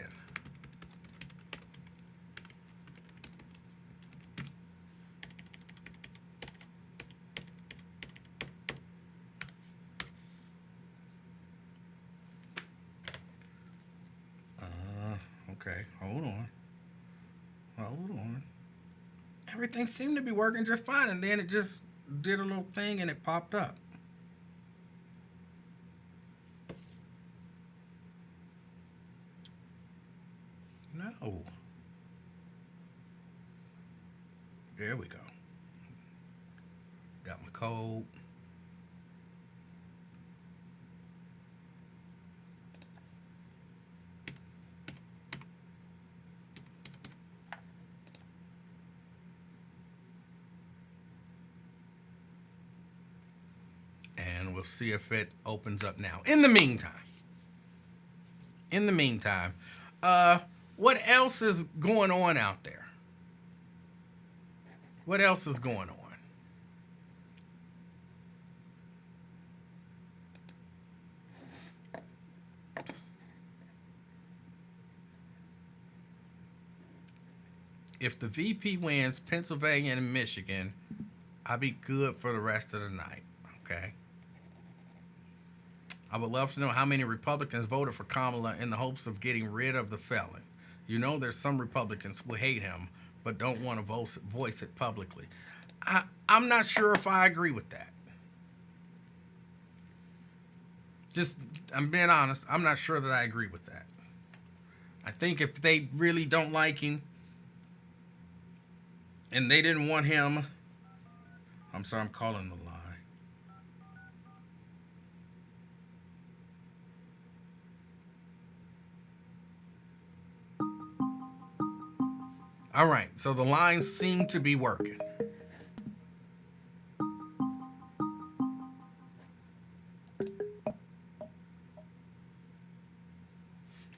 Okay, hold on. Hold on. Everything seemed to be working just fine, and then it just did a little thing and it popped up. No. There we go. Got my code. And we'll see if it opens up now. In the meantime, what else is going on out there? What else is going on? If the VP wins Pennsylvania and Michigan, I'll be good for the rest of the night. Okay. I would love to know how many Republicans voted for Kamala in the hopes of getting rid of the felon. You know, there's some Republicans who hate him but don't want to voice it publicly. I'm not sure if I agree with that. Just, I'm being honest. I'm not sure that I agree with that. I think if they really don't like him and they didn't want him, I'm sorry, I'm calling the lie. All right, so the lines seem to be working.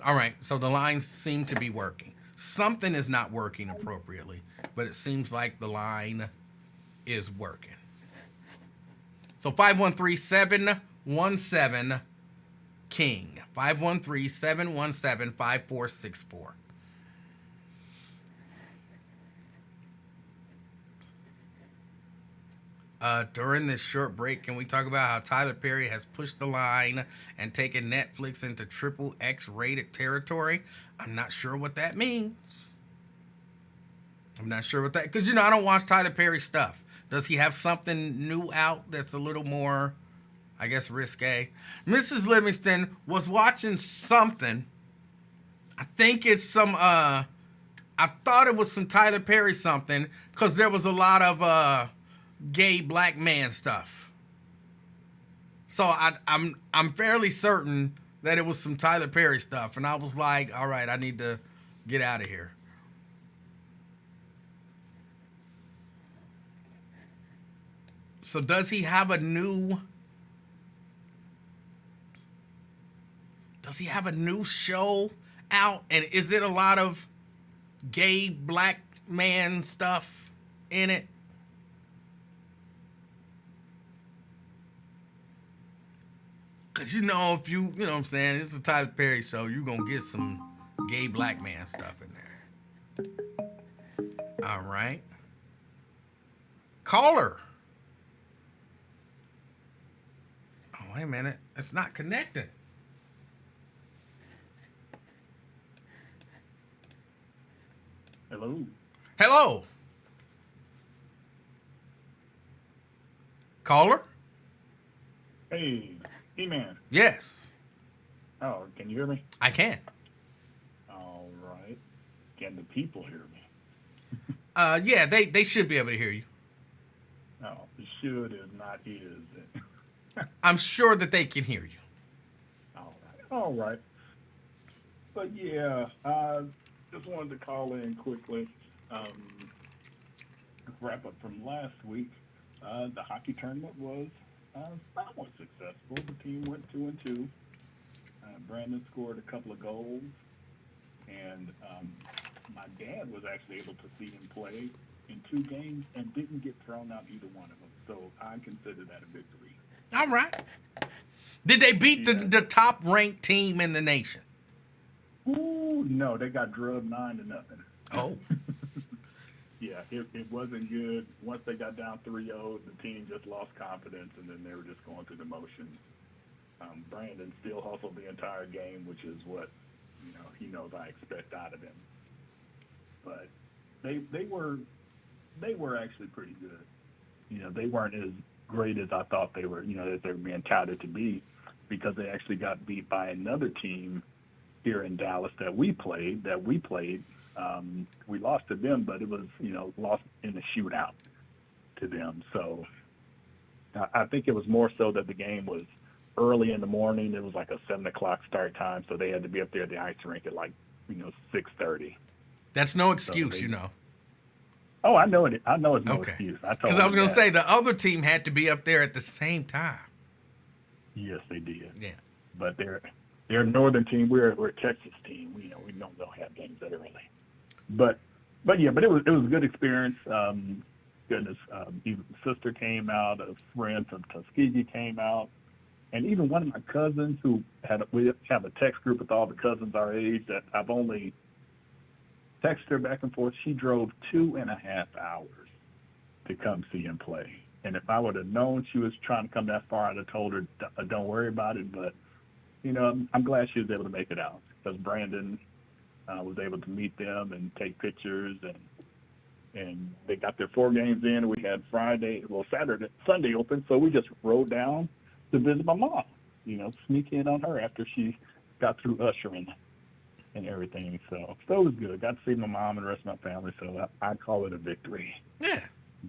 All right, so the lines seem to be working. Something is not working appropriately, but it seems like the line is working. So 513-717-KING. 513-717-5464. During this short break, can we talk about how Tyler Perry has pushed the line and taken Netflix into triple X rated territory? I'm not sure what that means. Because, I don't watch Tyler Perry stuff. Does he have something new out that's a little more, I guess, risque? Mrs. Livingston was watching something. I think it's some, I thought it was some Tyler Perry something, because there was a lot of, gay black man stuff. So I'm fairly certain that it was some Tyler Perry stuff, and I was like, all right, I need to get out of here. So does he have a new show out, and is it a lot of gay black man stuff in it? Because, if you know what I'm saying, it's a Tyler Perry show, you're going to get some gay black man stuff in there. All right. Caller. Oh, wait a minute. It's not connecting. Hello. Hello. Caller? Hey. Hey-man. Yes. Oh, can you hear me? I can. All right. Can the people hear me? Yeah, they should be able to hear you. Oh, should is not is. I'm sure that they can hear you. All right. But yeah, I just wanted to call in quickly. Wrap up from last week. The hockey tournament was somewhat successful. The team went 2-2. Brandon scored a couple of goals, and my dad was actually able to see him play in 2 games and didn't get thrown out either one of them. So I consider that a victory. All right. Did they beat the top-ranked team in the nation? Ooh, no, they got drubbed 9-0. Oh. Yeah, it wasn't good. Once they got down 3-0, the team just lost confidence, and then they were just going through the motions. Brandon still hustled the entire game, which is what he knows I expect out of him. But they were actually pretty good. They weren't as great as I thought they were. That they were being touted to be, because they actually got beat by another team here in Dallas that we played. We lost to them, but it was, lost in the shootout to them. So I think it was more so that the game was early in the morning. It was like a 7 o'clock start time, so they had to be up there at the ice rink at 6:30. That's no excuse, Oh, I know it. I know it's no okay. Excuse. Because I was going to say the other team had to be up there at the same time. Yes, they did. Yeah. But they're a northern team. We're a Texas team. We don't have games that early. But it was a good experience. Even sister came out, a friend from Tuskegee came out, and even one of my cousins we have a text group with all the cousins our age that I've only texted her back and forth. She drove 2.5 hours to come see him play. And if I would have known she was trying to come that far, I'd have told her, don't worry about it. But, I'm glad she was able to make it out because Brandon was able to meet them and take pictures. And they got their 4 games in. We had Sunday open. So we just rode down to visit my mom, sneak in on her after she got through ushering and everything. So it was good. Got to see my mom and the rest of my family. So I call it a victory. Yeah.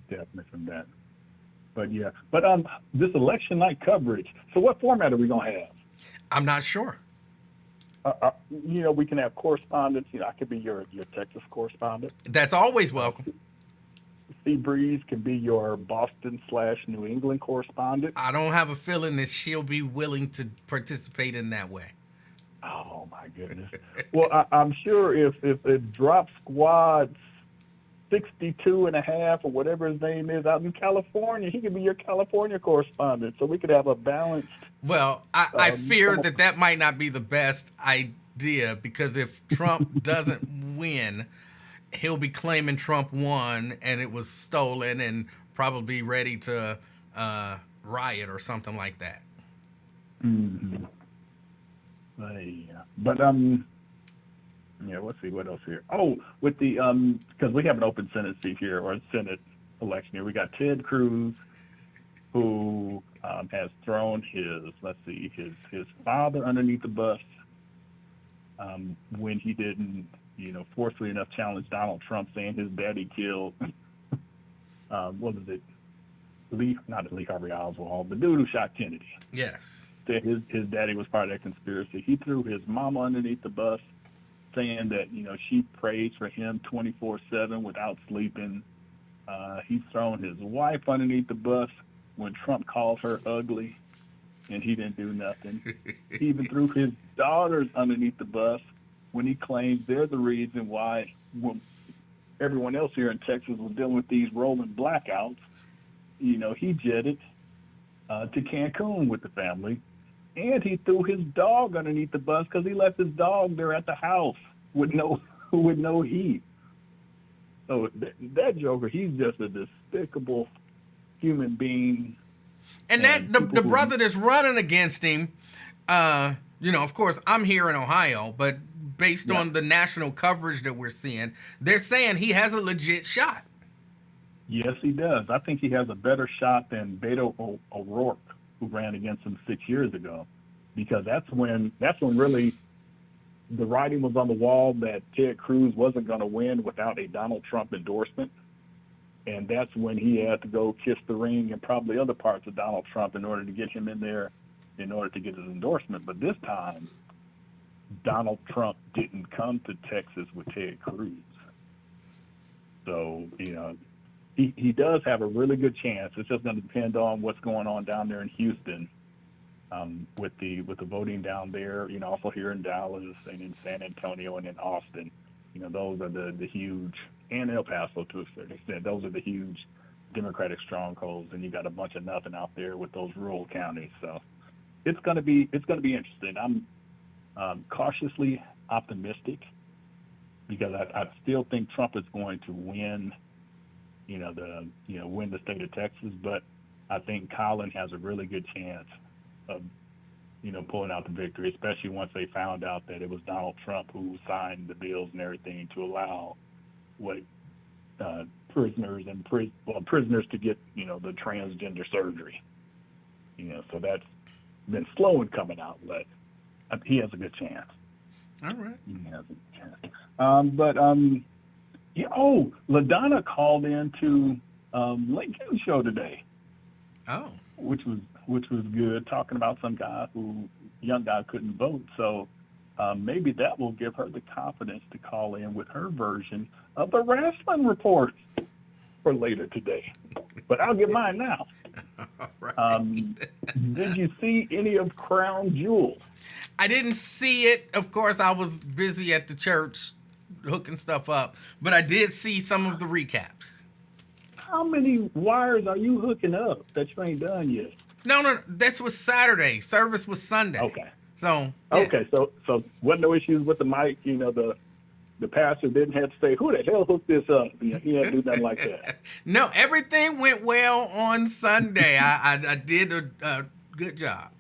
Definitely from that. But yeah, this election night coverage. So what format are we gonna have? I'm not sure. We can have correspondents. I could be your Texas correspondent. That's always welcome. Sea Breeze can be your Boston/New England correspondent. I don't have a feeling that she'll be willing to participate in that way. Oh my goodness. Well, I'm sure if it Drop Squad 62 and a half or whatever his name is out in California, he could be your California correspondent. So we could have a balanced. Well, I fear that might not be the best idea because if Trump doesn't win, he'll be claiming Trump won and it was stolen and probably ready to riot or something like that. Mm-hmm. But let's see what else here. Oh, with the because we have an open Senate seat here or a Senate election here. We got Ted Cruz, who has thrown his father underneath the bus when he didn't, forcefully enough challenge Donald Trump, saying his daddy killed what was it? Not Lee Harvey Oswald, the dude who shot Kennedy. Yes. That his daddy was part of that conspiracy. He threw his mama underneath the bus, saying that, she prays for him 24/7 without sleeping. He's thrown his wife underneath the bus when Trump called her ugly, and he didn't do nothing. He even threw his daughters underneath the bus when he claims they're the reason why when everyone else here in Texas was dealing with these rolling blackouts. He jetted to Cancun with the family. And he threw his dog underneath the bus because he left his dog there at the house with no heat. So that Joker, he's just a despicable human being. And that the brother that's running against him, of course, I'm here in Ohio, but based on the national coverage that we're seeing, they're saying he has a legit shot. Yes, he does. I think he has a better shot than Beto O'Rourke, who ran against him 6 years ago, because that's when really the writing was on the wall that Ted Cruz wasn't going to win without a Donald Trump endorsement. And that's when he had to go kiss the ring and probably other parts of Donald Trump in order to get him in there, in order to get his endorsement. But this time, Donald Trump didn't come to Texas with Ted Cruz. So, he does have a really good chance. It's just going to depend on what's going on down there in Houston with the voting down there. Also here in Dallas and in San Antonio and in Austin. Those are the huge, and El Paso to a certain extent. Those are the huge Democratic strongholds, and you got a bunch of nothing out there with those rural counties. So it's going to be interesting. I'm cautiously optimistic because I still think Trump is going to win. Win the state of Texas, but I think Colin has a really good chance of, pulling out the victory, especially once they found out that it was Donald Trump who signed the bills and everything to allow prisoners to get, the transgender surgery. So that's been slow in coming out, but he has a good chance. All right. He has a good chance. LaDonna called into Lincoln's show today. Oh, which was good, talking about some young guy couldn't vote. So maybe that will give her the confidence to call in with her version of the wrestling report for later today. But I'll give mine now. All right. Did you see any of Crown Jewel? I didn't see it. Of course, I was busy at the church hooking stuff up, but I did see some of the recaps. How many wires are you hooking up that you ain't done yet? No, this was Saturday. Service was Sunday. Okay. So yeah. Okay, so wasn't no issues with the mic, The pastor didn't have to say, "Who the hell hooked this up?" He didn't do nothing like that. No, everything went well on Sunday. I did a good job.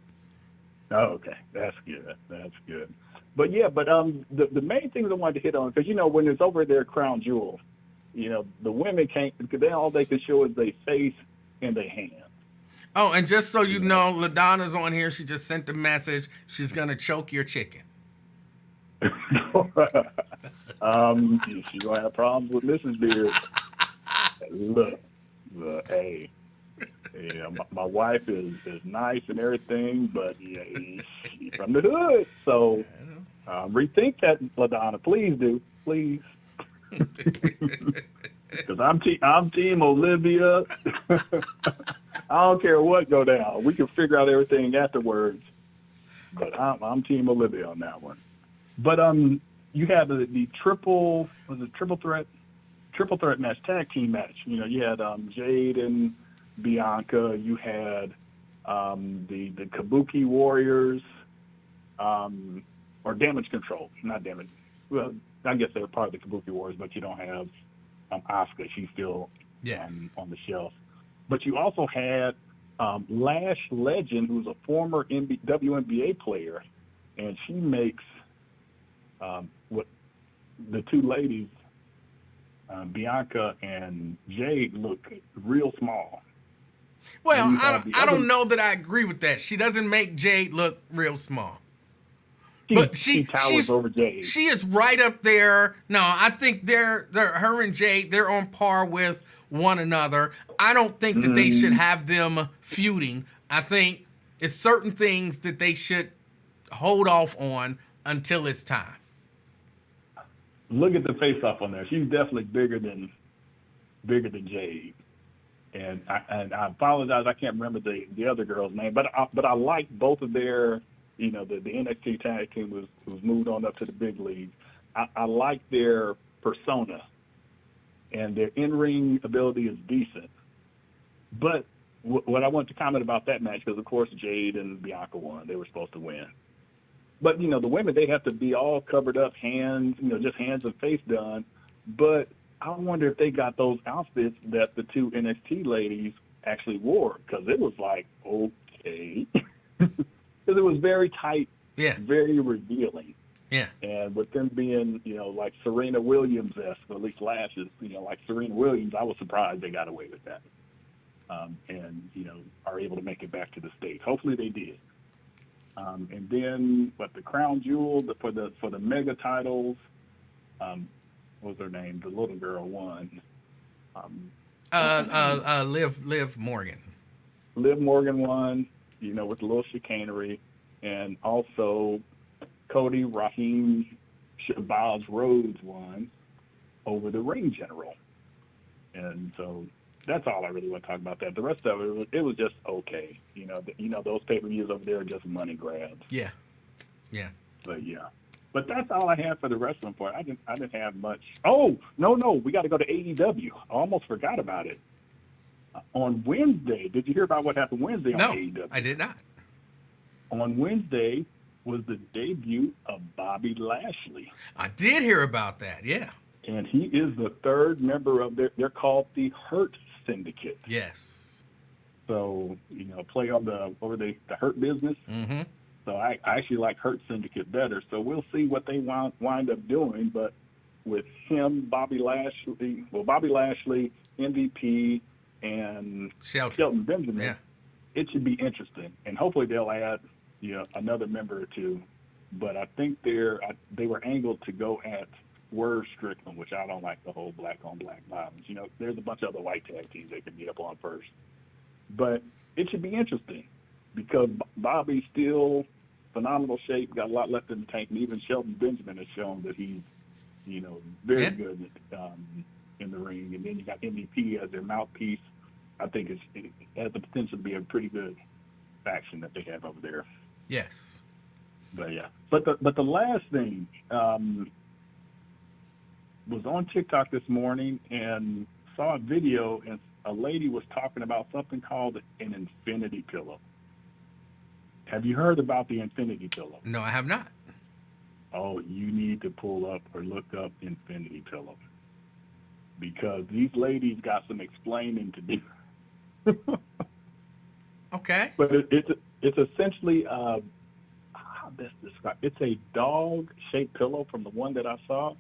Oh, okay, that's good. That's good. But yeah, the main things I wanted to hit on, because when it's over their crown jewel, the women can't, because all they can show is their face and their hands. Oh, and just so you know, LaDonna's on here. She just sent a message. She's gonna choke your chicken. She's gonna have problems with Mrs. Beard. Look, hey, my wife is nice and everything, but she's from the hood, so rethink that, LaDonna. Please do, please. Because I'm team Olivia. I don't care what go down. We can figure out everything afterwards. But I'm team Olivia on that one. But you had the triple threat match, tag team match. You had Jade and Bianca. You had the Kabuki Warriors, or Damage Control, not Damage. Well, I guess they're part of the Kabuki Warriors, but you don't have Asuka. She's still on the shelf. But you also had Lash Legend, who's a former WNBA player, and she makes what the two ladies, Bianca and Jade, look real small. Well, I don't know that I agree with that. She doesn't make Jade look real small. But she towers over Jade. She is right up there. No, I think her and Jade, they're on par with one another. I don't think that they should have them feuding. I think it's certain things that they should hold off on until it's time. Look at the face-off on there. She's definitely bigger than Jade. And I apologize, I can't remember the other girl's name, but I like both of their. The NXT tag team was moved on up to the big league. I like their persona, and their in-ring ability is decent. But what I want to comment about that match, because of course Jade and Bianca won, they were supposed to win. But the women, they have to be all covered up, hands, just hands and face done. But I wonder if they got those outfits that the two NXT ladies actually wore, because it was like, okay. Because it was very tight, very revealing. Yeah. And with them being, like Serena Williams-esque, or at least lashes, like Serena Williams, I was surprised they got away with that. And, are able to make it back to the States. Hopefully they did. And then, the crown jewel for the mega titles, what was her name? The little girl won. Liv Morgan. Liv Morgan won. With a little chicanery, and also Cody Raheem Shabazz Rhodes won over the Ring General. And so that's all I really want to talk about that. The rest of it was just okay. Those pay-per-views over there are just money grabs. Yeah. Yeah. But that's all I had for the wrestling part. I didn't have much. Oh, no, we got to go to AEW. I almost forgot about it. On Wednesday, did you hear about what happened Wednesday on AEW? No, I did not. On Wednesday was the debut of Bobby Lashley. I did hear about that, yeah. And he is the third member of they're called the Hurt Syndicate. Yes. So, play on the Hurt Business. Mm-hmm. So I actually like Hurt Syndicate better. So we'll see what they wind up doing. But with him, Bobby Lashley, MVP, and Shelton Benjamin, it should be interesting, and hopefully they'll add another member or two. But I think they were angled to go at Swerve Strickland, which I don't like the whole black on black violence. There's a bunch of other white tag teams they could meet up on first, but it should be interesting because Bobby's still phenomenal shape, got a lot left in the tank, and even Shelton Benjamin has shown that he's very good in the ring. And then you got MVP as their mouthpiece. I think it has the potential to be a pretty good faction that they have over there. Yes. But yeah. But the last thing was on TikTok this morning and saw a video, and a lady was talking about something called an infinity pillow. Have you heard about the infinity pillow? No, I have not. oh, you need to pull up or look up Infinity Pillow because these ladies got some explaining to do. Okay. But it's essentially how best describe? It's a dog-shaped pillow from the one that I saw,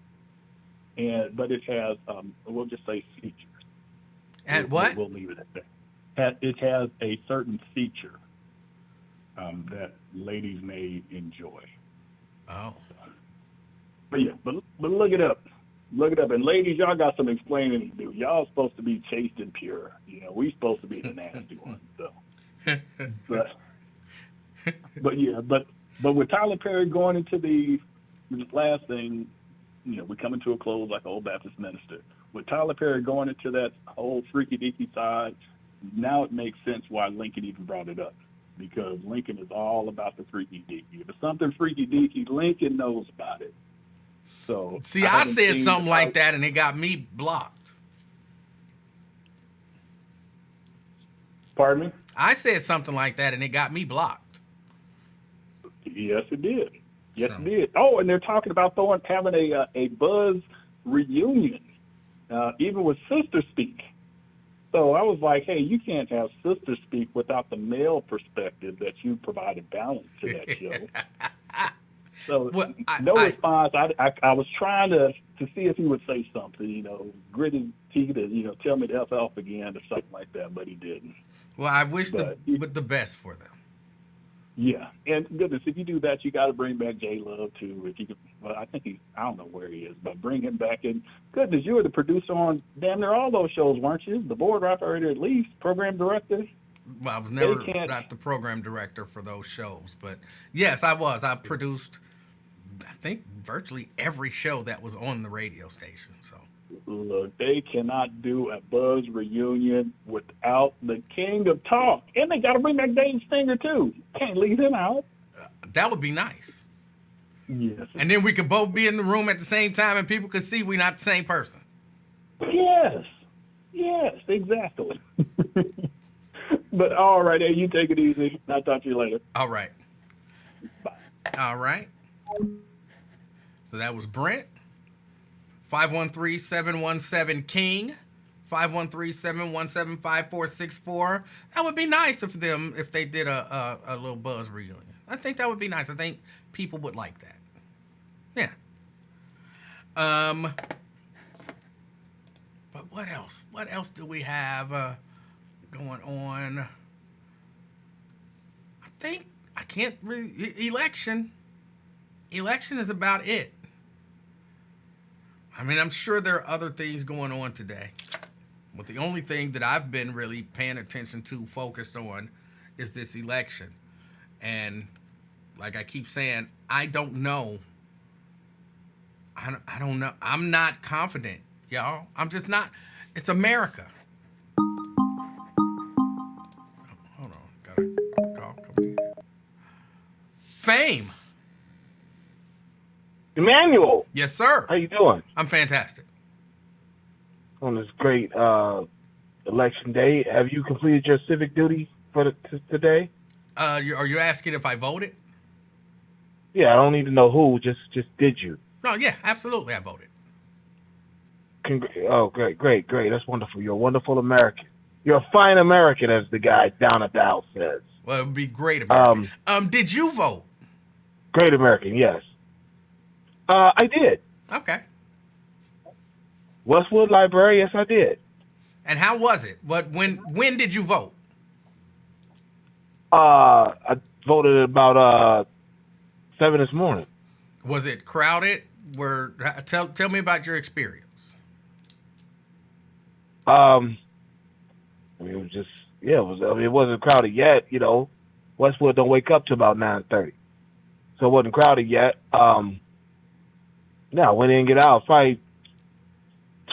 but it has we'll just say features. And what? We'll leave it at that. It has a certain feature that ladies may enjoy. Oh. But yeah, but look it up. Look it up. And ladies, y'all got some explaining to do. Y'all supposed to be chaste and pure. We supposed to be the nasty ones. So, but yeah, but with Tyler Perry going into this last thing, we're coming to a close like an old Baptist minister. With Tyler Perry going into that whole freaky deaky side, now it makes sense why Lincoln even brought it up. Because Lincoln is all about the freaky deaky. If it's something freaky deaky, Lincoln knows about it. So see, I said something like that and it got me blocked. Pardon me? I said something like that and it got me blocked. Yes, it did. Yes, it did. Oh, and they're talking about having a Buzz reunion, even with Sister Speak. So I was like, hey, you can't have Sister Speak without the male perspective that you provided balance to that show. So response. I was trying to see if he would say something, grit his teeth to, tell me to F off again or something like that, but he didn't. Well, I wish the best for them. Yeah, and goodness, if you do that, you got to bring back J Love too. If you could, well, I think I don't know where he is, but bring him back in. Goodness, you were the producer on damn near all those shows, weren't you? The board operator, at least, program director. Well, I was never not the program director for those shows, but yes, I was. I produced, I think, virtually every show that was on the radio station. So. Look, they cannot do a Buzz reunion without the king of talk. And they got to bring back Dave Stinger, too. Can't leave him out. That would be nice. Yes. And then we could both be in the room at the same time and people could see we're not the same person. Yes. Yes, exactly. But all right, hey, you take it easy. I'll talk to you later. All right. Bye. All right. So that was Brent. 513-717-KING. 513-717-5464. That would be nice if they did a little Buzz reunion. I think that would be nice. I think people would like that. Yeah. But what else? What else do we have going on? I can't really. Election is about it. I mean, I'm sure there are other things going on today. But the only thing that I've been really paying attention to, focused on, is this election. And like I keep saying, I don't know. I don't know. I'm not confident, y'all. I'm just not. It's America. Hold on. Got a call coming in. Fame. Emanuel. Yes, sir. How you doing? I'm fantastic. On this great election day, have you completed your civic duty for today? Are you asking if I voted? Yeah, I don't need to know who. Just did you? No, yeah, absolutely, I voted. Oh, great. That's wonderful. You're a wonderful American. You're a fine American, as the guy down at the house says. Well, it would be great American. Did you vote? Great American, yes. I did. Okay. Westwood Library, yes, I did. And how was it? When did you vote? I voted at about 7 this morning. Was it crowded? Tell me about your experience. It was just, it wasn't crowded yet, Westwood don't wake up till about 9:30. So it wasn't crowded yet. I went in and get out. Probably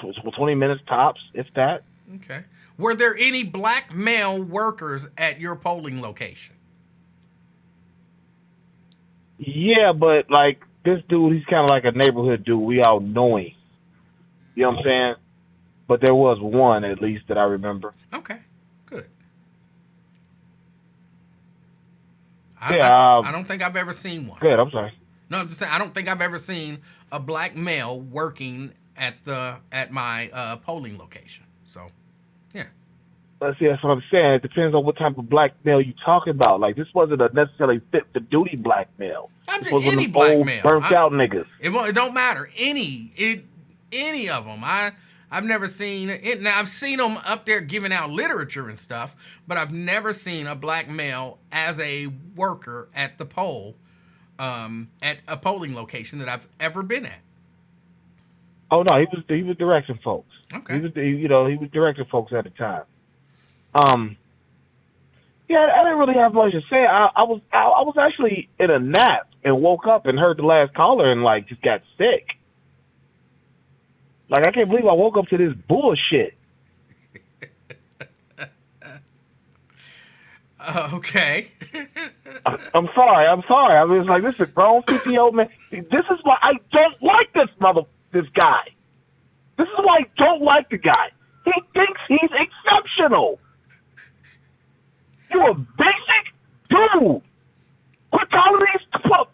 20 minutes tops, if that. Okay. Were there any black male workers at your polling location? Yeah, but like this dude, he's kind of like a neighborhood dude. We all know him. You know what I'm saying? But there was one, at least, that I remember. Okay, good. I don't think I've ever seen one. Good, I'm sorry. No, I'm just saying I don't think I've ever seen a black male working at my polling location. So, yeah. Let's see, that's what I'm saying. It depends on what type of black male you're talking about. Like, this wasn't a necessarily fit for duty black male. I'm This just was any an black old, male. burnt out niggas. It don't matter. Any of them. I've never seen it. Now I've seen them up there giving out literature and stuff, but I've never seen a black male as a worker at the poll, at a polling location that I've ever been at. Oh no, he was directing folks. Okay. He was directing folks at the time. Yeah, I didn't really have much to say. I was actually in a nap and woke up and heard the last caller and like just got sick. Like I can't believe I woke up to this bullshit. Okay. I'm sorry. I was like, this is a grown 50-year-old man. This is why I don't like this guy. This is why I don't like the guy. He thinks he's exceptional. You're a basic dude. Quit calling these talk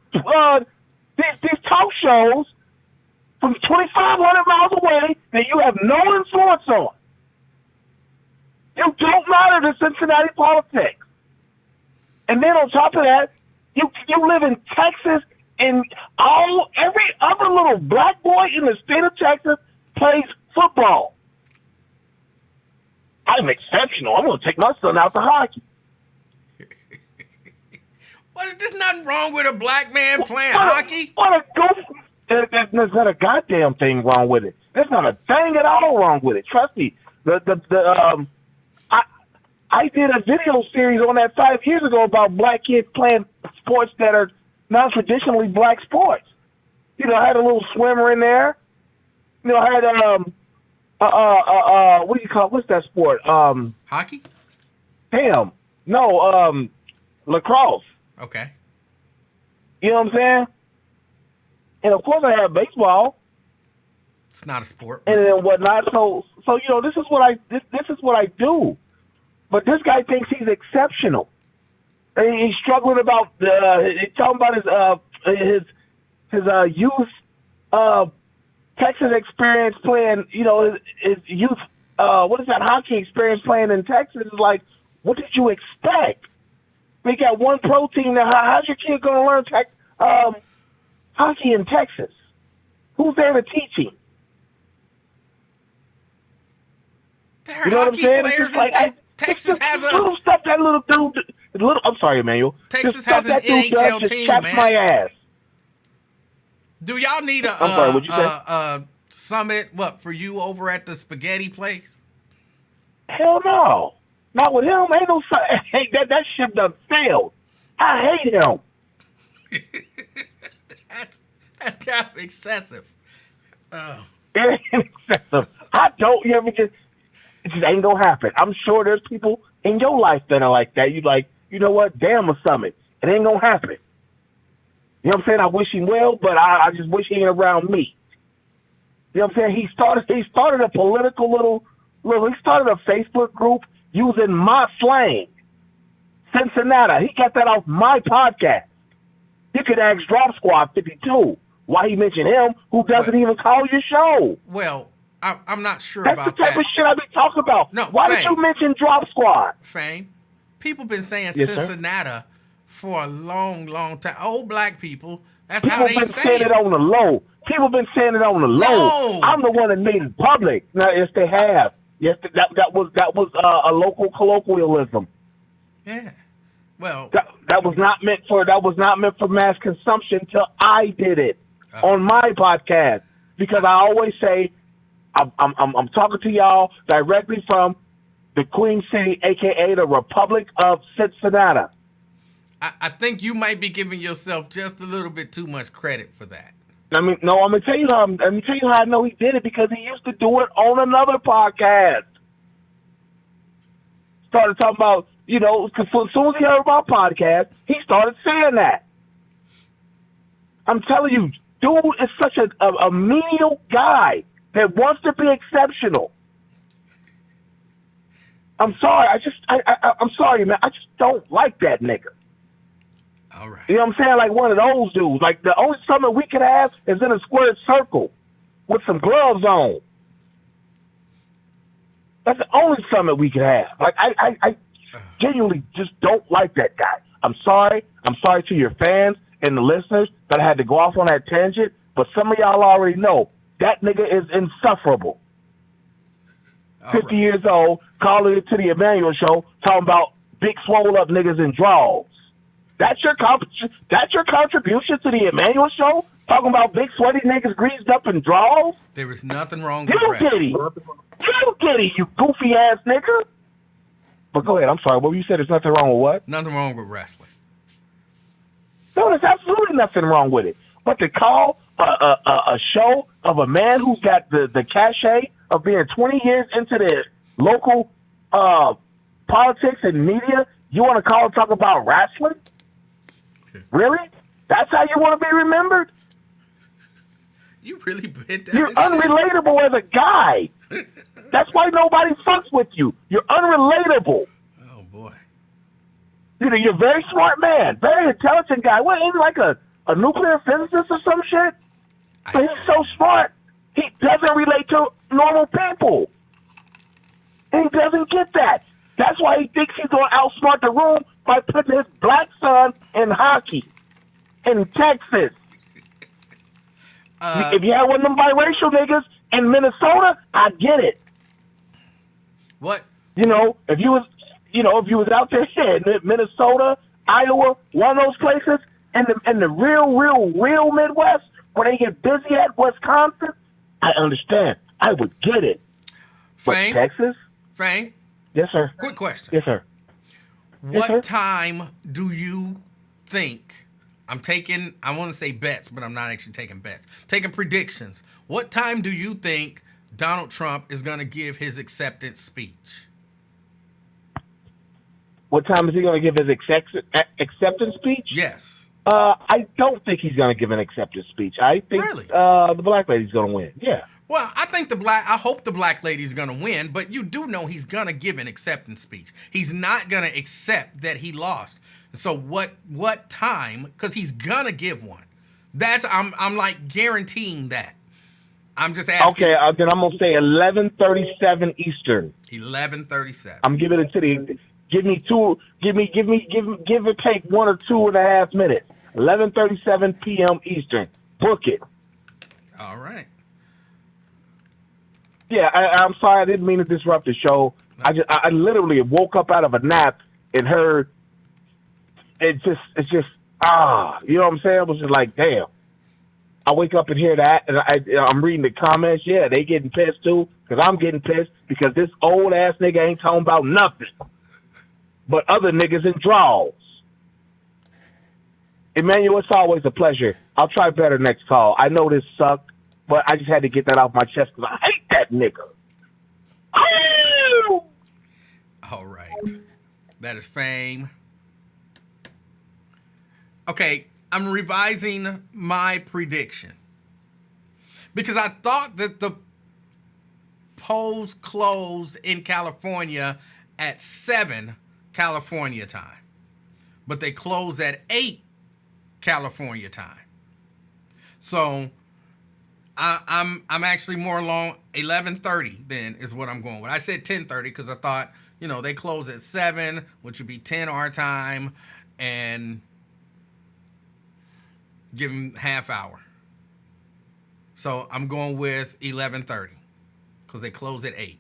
shows from 2,500 miles away that you have no influence on. You don't matter to Cincinnati politics. And then on top of that, you live in Texas, and every other little black boy in the state of Texas plays football. I'm exceptional. I'm going to take my son out to hockey. What? There's nothing wrong with a black man playing hockey. What a goof! There's not a goddamn thing wrong with it. There's not a thing at all wrong with it. Trust me. I did a video series on that 5 years ago about black kids playing sports that are non-traditionally black sports. I had a little swimmer in there. I had what do you call it? What's that sport? Hockey? Damn. No, lacrosse. Okay. You know what I'm saying? And of course I have baseball. It's not a sport. And then whatnot. So this is what I do. But this guy thinks he's exceptional. And he's struggling about he's talking about his youth Texas experience playing, his youth what is that hockey experience playing in Texas is like, what did you expect? We got one pro team now. How's your kid gonna learn hockey in Texas? Who's there to teach him? There are hockey players in Texas has a little stuff that little dude. I'm sorry, Emanuel. Texas has an NHL team, man. My ass. Do y'all need a summit? What for you over at the spaghetti place? Hell no, not with him. Ain't no. Hey, that ship done failed. I hate him. That's kind of excessive. It ain't excessive. I don't. You ever just. It just ain't gonna happen. I'm sure there's people in your life that are like that. You like, you know what? Damn a summit. It ain't gonna happen. You know what I'm saying? I wish him well, but I just wish he ain't around me. You know what I'm saying? He started a political he started a Facebook group using my slang. Cincinnati. He got that off my podcast. You could ask Drop Squad 52 why he mentioned him, who doesn't even call your show. Well, I'm not sure That's about that. That's the type of shit I be talking about. No, why did you mention Drop Squad? Fame. People been saying yes, Cincinnati sir? for a long, long time. Old black people. That's people how they been say saying it on the low. People been saying it on the low. No. I'm the one that made it public. No, yes, they have. Yes, that was a local colloquialism. Yeah. Well, that was not meant for mass consumption till I did it on my podcast, because I always say I'm talking to y'all directly from the Queen City, aka the Republic of Cincinnati. I think you might be giving yourself just a little bit too much credit for that. I'm gonna tell you how. Let me tell you how I know he did it, because he used to do it on another podcast. Started talking about, because as soon as he heard about podcast, he started saying that. I'm telling you, dude is such a menial guy that wants to be exceptional. I'm sorry. I'm sorry, man. I just don't like that nigga. All right. You know what I'm saying? Like one of those dudes. Like the only summit we could have is in a squared circle with some gloves on. That's the only summit we could have. Like I genuinely just don't like that guy. I'm sorry. I'm sorry to your fans and the listeners that I had to go off on that tangent. But some of y'all already know that nigga is insufferable. 50 years old, calling it to the Emanuel show, talking about big swole up niggas in draws. That's your contribution to the Emanuel show? Talking about big sweaty niggas greased up in draws? There is nothing wrong with You wrestling. get it, you goofy ass nigga. But go ahead, I'm sorry. What you said? There's nothing wrong with what? Nothing wrong with wrestling. No, there's absolutely nothing wrong with it. But to call a show of a man who's got the cachet of being 20 years into the local politics and media, you want to call and talk about wrestling? Really? That's how you want to be remembered? You really bit that. You're unrelatable as a guy. That's why nobody fucks with you. You're unrelatable. Oh, boy. You know, you're a very smart man, very intelligent guy. What, ain't he like a nuclear physicist or some shit? But he's so smart, he doesn't relate to normal people. And he doesn't get that. That's why he thinks he's going to outsmart the room by putting his black son in hockey in Texas. If you had one of them biracial niggas in Minnesota, I get it. What? You know, if you was out there in Minnesota, Iowa, one of those places, and the real Midwest, where they get busy at Wisconsin, I understand. I would get it. Fame? But Texas? Fame? Yes, sir. Quick question. Yes, sir. What sir. time do you think, I want to say bets, but I'm not actually taking bets, taking predictions. What time do you think Donald Trump is going to give his acceptance speech? What time is he going to give his acceptance speech? Yes. I don't think he's going to give an acceptance speech. I think Really? The black lady's going to win. Yeah. Well, I hope the black lady's going to win, but you do know he's going to give an acceptance speech. He's not going to accept that he lost. So what time? Because he's going to give one. I'm like guaranteeing that. I'm just asking. Okay, then I'm going to say 11:37 Eastern. 11:37. I'm giving it to the. Give or take 1 or 2.5 minutes. 11:37 p.m. Eastern. Book it. All right. Yeah, I'm sorry. I didn't mean to disrupt the show. No. I literally woke up out of a nap and heard. It's just you know what I'm saying? I was just like, damn. I wake up and hear that, and I'm reading the comments. Yeah, they getting pissed too, because I'm getting pissed because this old ass nigga ain't talking about nothing but other niggas in draws. Emanuel, it's always a pleasure. I'll try better next call. I know this sucked, but I just had to get that off my chest because I hate that nigga. All right. That is Fame. Okay, I'm revising my prediction because I thought that the polls closed in California at 7 California time, but they closed at 8 California time. So I'm actually more along 11:30 then is what I'm going with. I said 10:30 because I thought, they close at 7, which would be 10 our time, and give them half hour. So I'm going with 11:30 because they close at 8,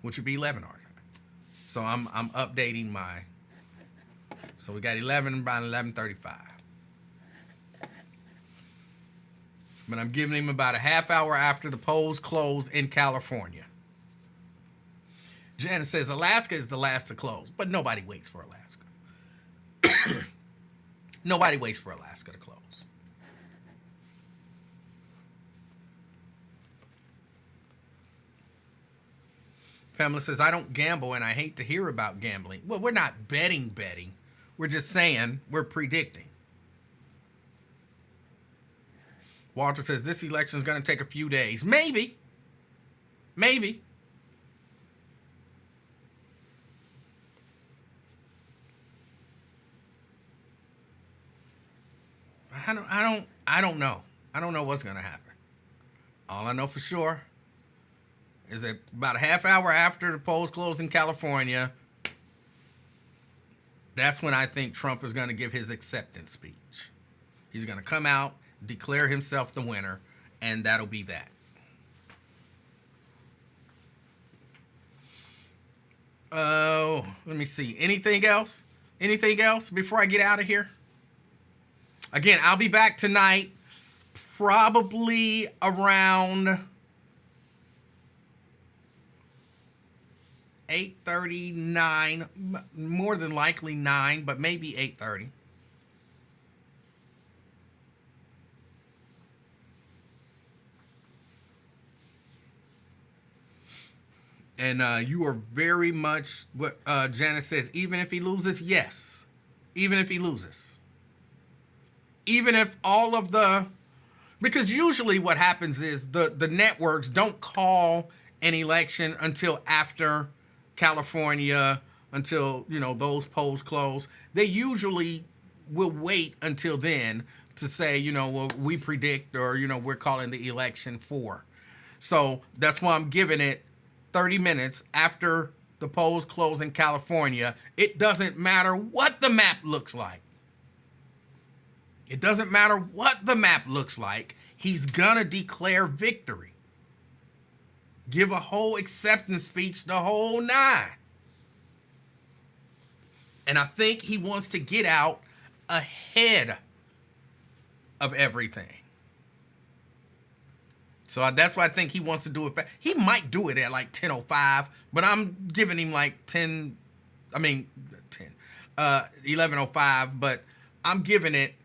which would be 11 our time. So I'm updating my. So we got 11 by 11:35. But I'm giving him about a half hour after the polls close in California. Janet says Alaska is the last to close, but nobody waits for Alaska. Nobody waits for Alaska to close. Pamela says, I don't gamble and I hate to hear about gambling. Well, we're not betting. We're just saying we're predicting. Walter says, this election is going to take a few days. Maybe. I don't know. I don't know what's gonna happen. All I know for sure is that about a half hour after the polls close in California, that's when I think Trump is gonna give his acceptance speech. He's gonna come out, declare himself the winner, and that'll be that. Oh, let me see. Anything else? Anything else before I get out of here? Again, I'll be back tonight, probably around 8:30, 9, more than likely 9, but maybe 8:30. And you are very much what Janice says. Even if he loses, yes. Even if he loses. Even if all of the... Because usually what happens is the networks don't call an election until after California, until, those polls close. They usually will wait until then to say, well, we predict or, we're calling the election for. So that's why I'm giving it 30 minutes after the polls close in California. It doesn't matter what the map looks like. It doesn't matter what the map looks like. He's gonna declare victory. Give a whole acceptance speech, the whole 9. And I think he wants to get out ahead of everything. So that's why I think he wants to do it. He might do it at like 10:05, but I'm giving him like 11:05, but I'm giving it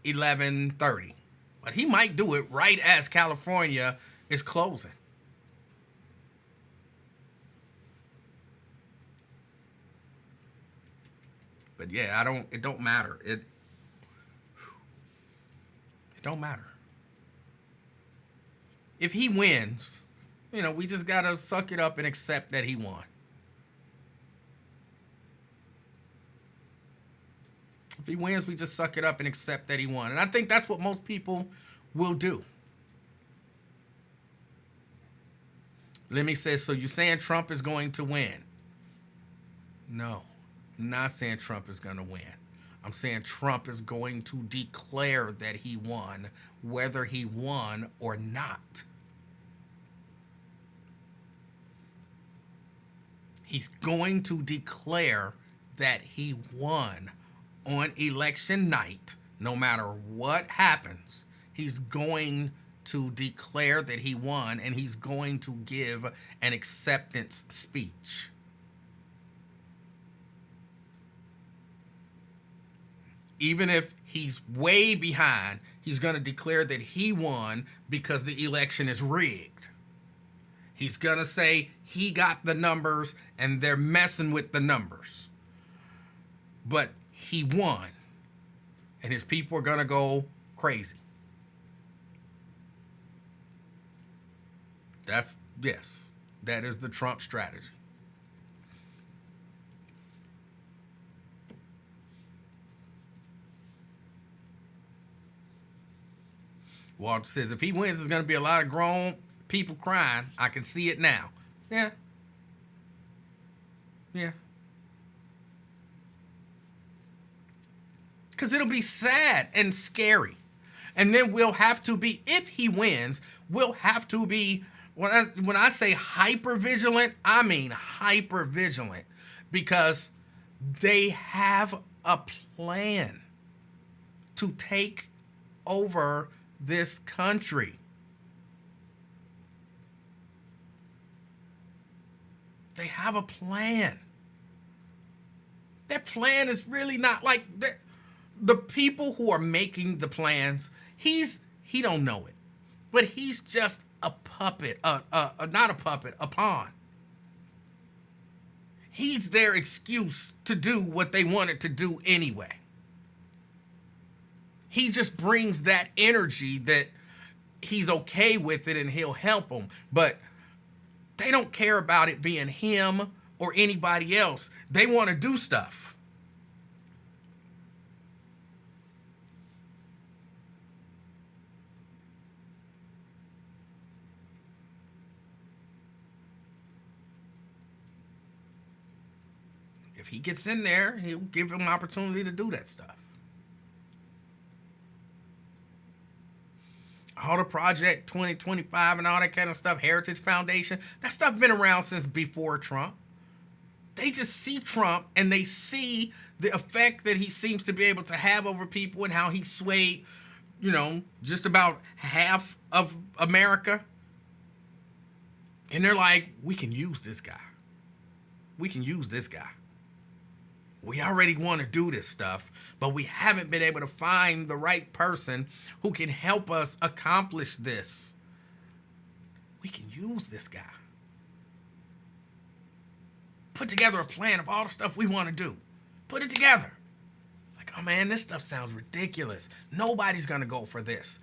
11:30. But he might do it right as California is closing. But yeah, it don't matter. It don't matter. If he wins, we just got to suck it up and accept that he won. If he wins, we just suck it up and accept that he won. And I think that's what most people will do. Lemmy says, so you're saying Trump is going to win? No, I'm not saying Trump is going to win. I'm saying Trump is going to declare that he won, whether he won or not. He's going to declare that he won on election night, no matter what happens. He's going to declare that he won, and he's going to give an acceptance speech. Even if he's way behind, he's going to declare that he won because the election is rigged. He's going to say he got the numbers and they're messing with the numbers. But he won. And his people are going to go crazy. That is the Trump strategy. Walter says, if he wins, there's going to be a lot of grown people crying. I can see it now. Yeah. Because it'll be sad and scary. And then we'll have to be, if he wins, we'll have to be, when I say hyper vigilant, I mean hyper vigilant. Because they have a plan to take over this country. They have a plan. Their plan is really not like the people who are making the plans. He don't know it, but he's just a puppet, not a puppet, a pawn. He's their excuse to do what they wanted to do anyway. He just brings that energy that he's okay with it and he'll help them. But they don't care about it being him or anybody else. They want to do stuff. if he gets in there, he'll give him an opportunity to do that stuff. All the Project 2025 and all that kind of stuff, Heritage Foundation, that stuff been around since before Trump. They just see Trump and they see the effect that he seems to be able to have over people and how he swayed, just about half of America. And they're like, we can use this guy. We can use this guy. We already want to do this stuff, but we haven't been able to find the right person who can help us accomplish this. We can use this guy. Put together a plan of all the stuff we want to do. Put it together. It's like, oh man, this stuff sounds ridiculous. Nobody's going to go for this.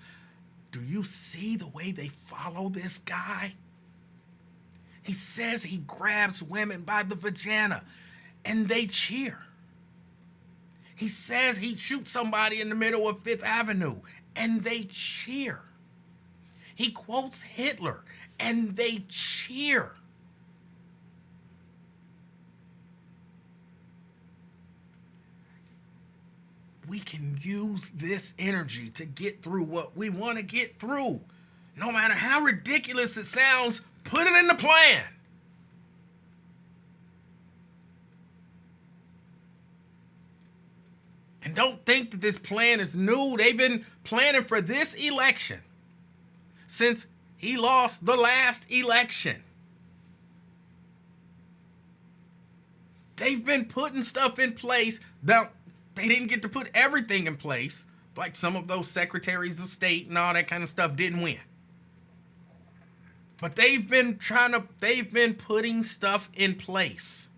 Do you see the way they follow this guy? He says he grabs women by the vagina and they cheer. He says he shoots somebody in the middle of Fifth Avenue and they cheer. He quotes Hitler and they cheer. We can use this energy to get through what we want to get through. No matter how ridiculous it sounds, put it in the plan. And don't think that this plan is new. They've been planning for this election since he lost the last election. They've been putting stuff in place. Now, they didn't get to put everything in place. Like some of those secretaries of state and all that kind of stuff didn't win. But they've been putting stuff in place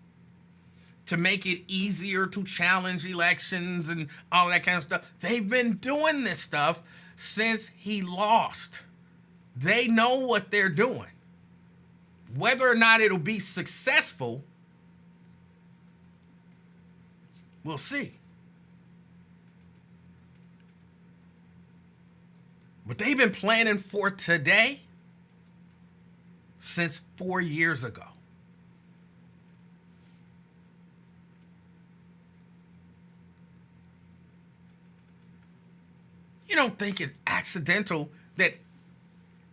to make it easier to challenge elections and all that kind of stuff. They've been doing this stuff since he lost. They know what they're doing. Whether or not it'll be successful, we'll see. But they've been planning for today since 4 years ago. You don't think it's accidental that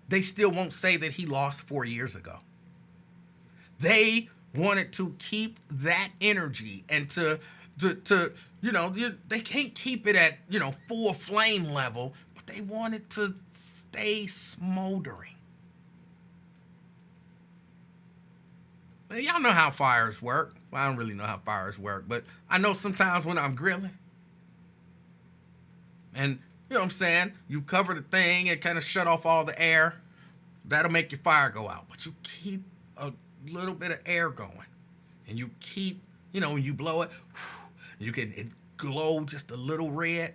they still won't say that he lost 4 years ago. They wanted to keep that energy and to they can't keep it at, full flame level, but they wanted to stay smoldering. Well, y'all know how fires work. Well, I don't really know how fires work, but I know sometimes when I'm grilling and you know what I'm saying, you cover the thing and kind of shut off all the air, that'll make your fire go out. But you keep a little bit of air going and you keep, when you blow it, it glow just a little red.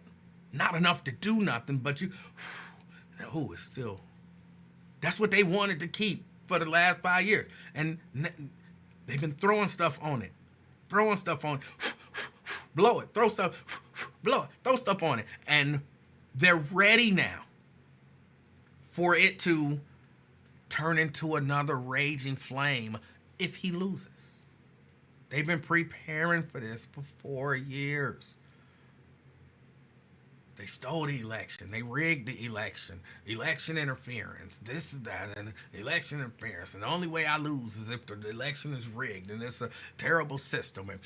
Not enough to do nothing, but it's still, that's what they wanted to keep for the last 5 years. And they've been throwing stuff on it, blow it, throw stuff, blow it, throw stuff on it. And they're ready now for it to turn into another raging flame if he loses. They've been preparing for this for 4 years. They stole the election. They rigged the election. Election interference. This is that. And election interference. And the only way I lose is if the election is rigged. And it's a terrible system. And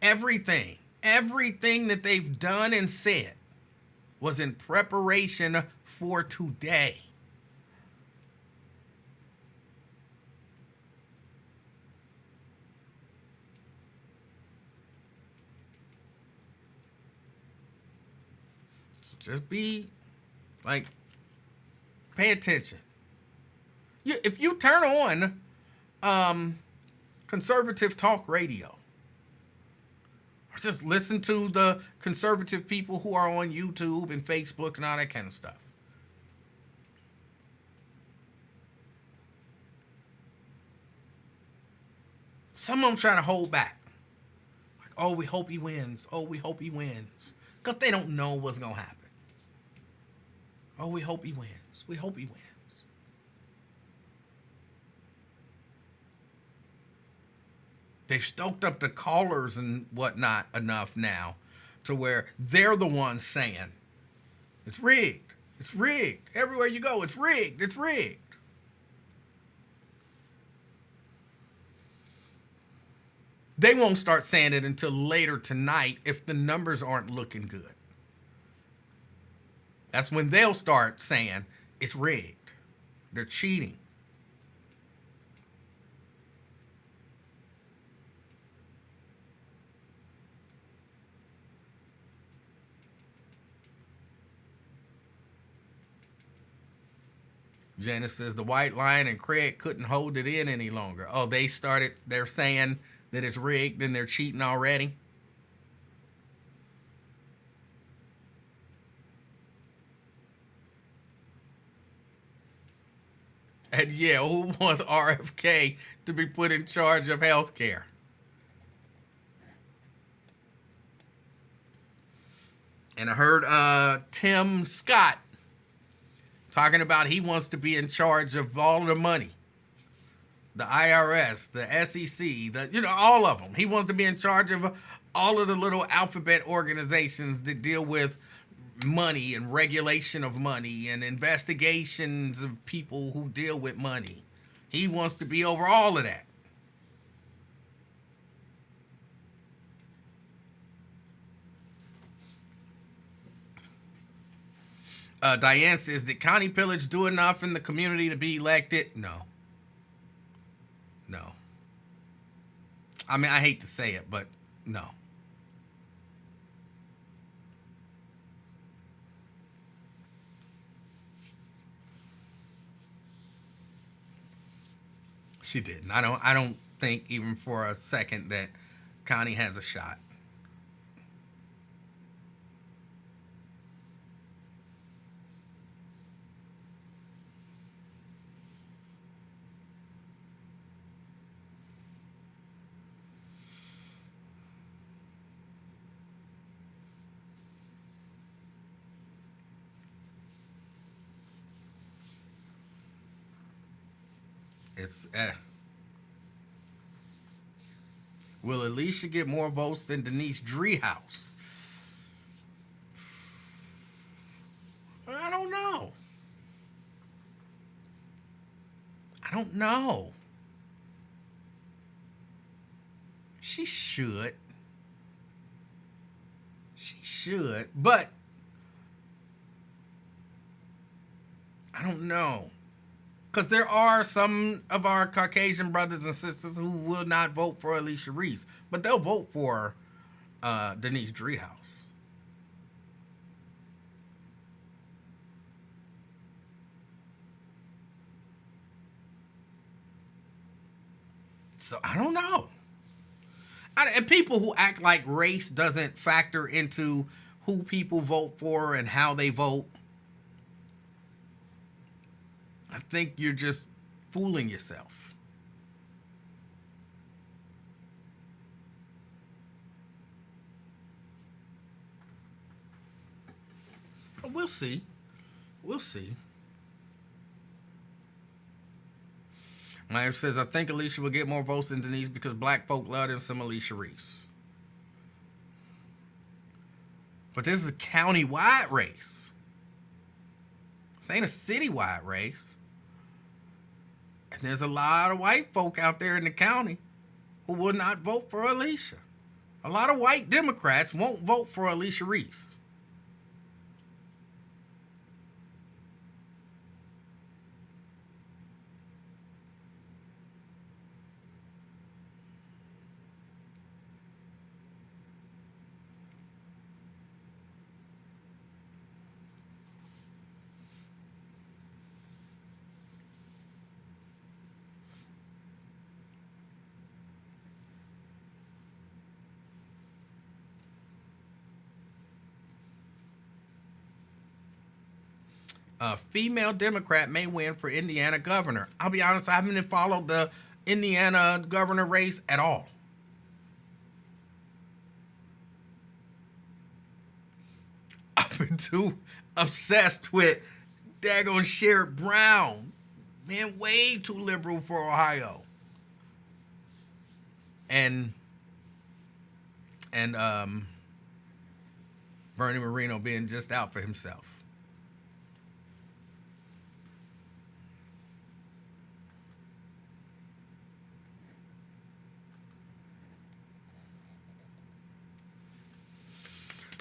everything that they've done and said was in preparation for today. Just be pay attention. If you turn on conservative talk radio, or just listen to the conservative people who are on YouTube and Facebook and all that kind of stuff. Some of them trying to hold back. Like, oh, we hope he wins. Oh, we hope he wins. Because they don't know what's going to happen. Oh, we hope he wins. We hope he wins. they've stoked up the callers and whatnot enough now to where they're the ones saying, it's rigged. It's rigged. Everywhere you go, it's rigged. It's rigged. They won't start saying it until later tonight if the numbers aren't looking good. That's when they'll start saying it's rigged. They're cheating. Janice says the White Lion and Craig couldn't hold it in any longer. Oh, they're saying that it's rigged and they're cheating already. And yeah, who wants RFK to be put in charge of healthcare? And I heard Tim Scott talking about he wants to be in charge of all the money. The IRS, the SEC, all of them. He wants to be in charge of all of the little alphabet organizations that deal with money and regulation of money and investigations of people who deal with money. He wants to be over all of that. Diane says, did Connie Pillage do enough in the community to be elected? No. I mean, I hate to say it, but no. She didn't. I don't think even for a second that Connie has a shot. It's Will Alicia get more votes than Denise Driehaus? I don't know. She should, but I don't know. Because there are some of our Caucasian brothers and sisters who will not vote for Alicia Reese, but they'll vote for Denise Driehaus. So I don't know. And people who act like race doesn't factor into who people vote for and how they vote, I think you're just fooling yourself. But we'll see. Maya says, I think Alicia will get more votes than Denise because black folk love him some Alicia Reese. But this is a county-wide race. This ain't a city-wide race. And there's a lot of white folk out there in the county who will not vote for Alicia. A lot of white Democrats won't vote for Alicia Reese. A female Democrat may win for Indiana governor. I'll be honest, I haven't followed the Indiana governor race at all. I've been too obsessed with daggone Sherrod Brown. Man, way too liberal for Ohio. and Bernie Moreno being just out for himself.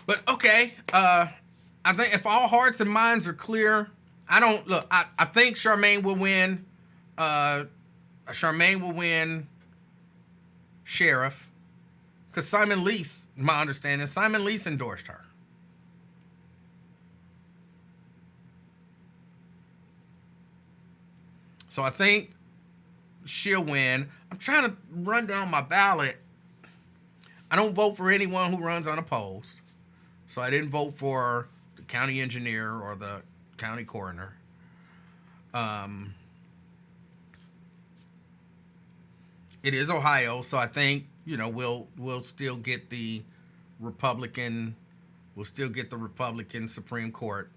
But okay, I think if all hearts and minds are clear, I think Charmaine will win. Charmaine will win sheriff, because Simon Lease, my understanding, Simon Lease endorsed her. So I think she'll win. I'm trying to run down my ballot. I don't vote for anyone who runs unopposed. So I didn't vote for the county engineer or the county coroner. It is Ohio, so I think, we'll still get the Republican Supreme Court.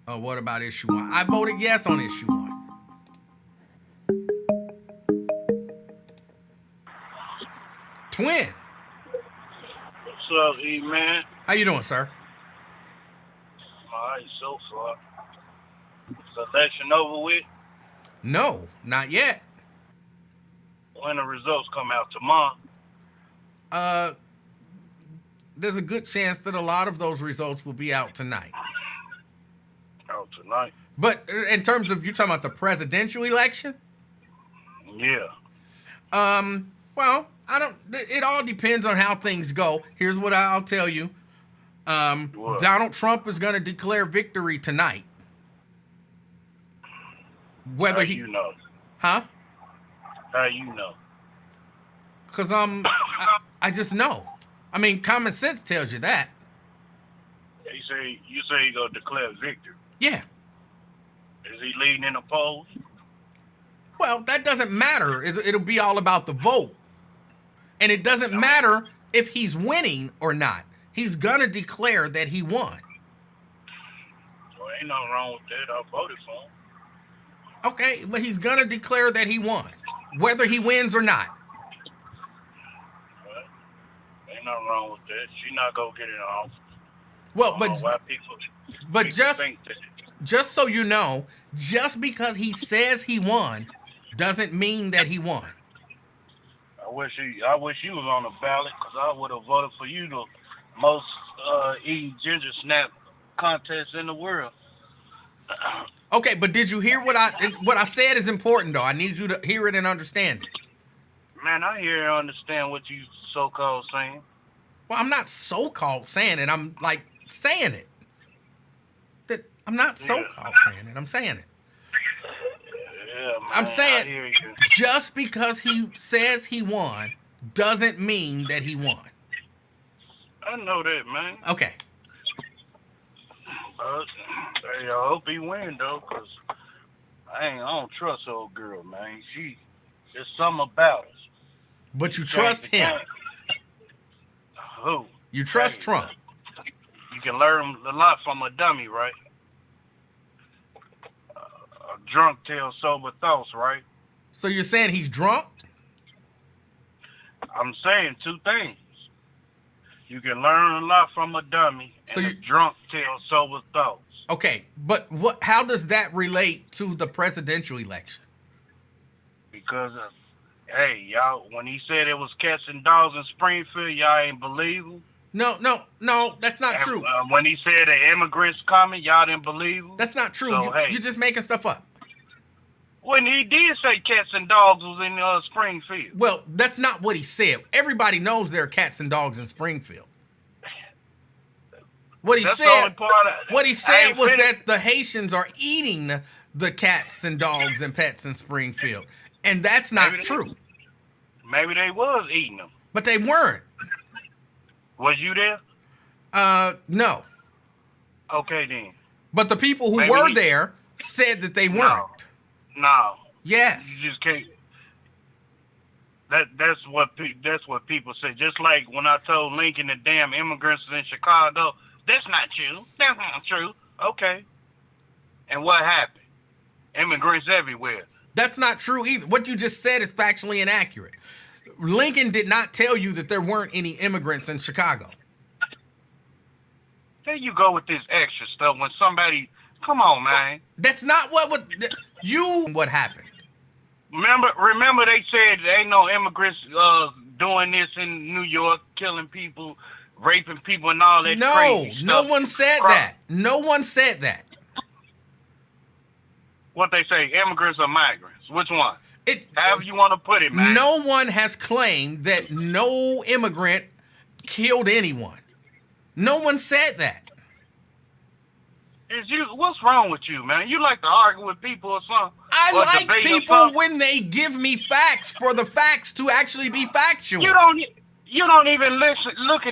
What about issue 1? I voted yes on issue 1. Twin. What's up, E-Man? How you doing, sir? All right, so far. Is the election over with? No, not yet. When the results come out tomorrow? There's a good chance that a lot of those results will be out tonight. Out tonight? But in terms of, you're talking about the presidential election? Yeah. Well, it all depends on how things go. Here's what I'll tell you. What? Donald Trump is going to declare victory tonight. Whether How you know? Huh? How you know? Because I just know. I mean, common sense tells you that. You say you're gonna declare victory. Yeah. Is he leading in the polls? Well, that doesn't matter. It'll be all about the vote. And it doesn't matter if he's winning or not. He's going to declare that he won. Well, ain't nothing wrong with that. I voted for him. Okay, but he's going to declare that he won, whether he wins or not. Well, ain't nothing wrong with that. She's not going to get in office. Well, I don't know why people think that. Just so you know, just because he says he won doesn't mean that he won. I wish you was on the ballot, because I would have voted for you, the most eating ginger snap contest in the world. Okay, but did you hear what I said is important, though? I need you to hear it and understand it. Man, I hear and understand what you so-called saying. Well, I'm not so-called saying it. I'm, saying it. I'm not so-called saying it. I'm saying it. Yeah, man, I'm saying I hear you. just because he says he won doesn't mean that he won. I know that, man. Okay. Hey, I hope he win, though, because I don't trust old girl, man. There's something about us. But you trust him. Who? You trust Trump. You can learn a lot from a dummy, right? A drunk tells sober thoughts, right? So you're saying he's drunk? I'm saying two things. You can learn a lot from a dummy, and a drunk tells sober thoughts. Okay, but how does that relate to the presidential election? Because, hey, y'all, when he said it was cats and dogs in Springfield, y'all ain't believe him. No, that's not true. When he said the immigrants coming, y'all didn't believe him. That's not true. So, You're just making stuff up. When he did say cats and dogs was in Springfield. Well, that's not what he said. Everybody knows there are cats and dogs in Springfield. What he said was that the Haitians are eating the cats and dogs and pets in Springfield. And that's not true. Maybe they was eating them. But they weren't. Was you there? No. Okay, then. But the people who were there said that they weren't. No. Yes. You just can't. That's what people say. Just like when I told Lincoln the damn immigrants in Chicago, that's not true. That's not true. Okay. And what happened? Immigrants everywhere. That's not true either. What you just said is factually inaccurate. Lincoln did not tell you that there weren't any immigrants in Chicago. There you go with this extra stuff. When somebody, come on, man. That's not what happened. Remember they said there ain't no immigrants doing this in New York, killing people, raping people, and all that crazy stuff. No one said that. No one said that. What they say, immigrants or migrants? Which one? However you want to put it, man. No one has claimed that no immigrant killed anyone. No one said that. What's wrong with you, man? You like to argue with people or something? I or like people when they give me facts for the facts to actually be factual. You don't even look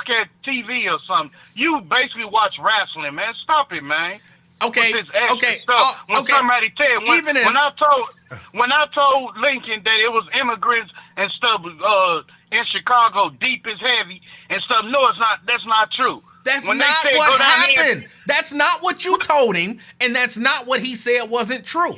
at TV or something. You basically watch wrestling, man. Stop it, man. Okay. Stuff. When somebody tell when I told Lincoln that it was immigrants and stuff in Chicago, deep is heavy and stuff. No, it's not. That's not true. That's not what happened. That's not what you told him, and that's not what he said wasn't true.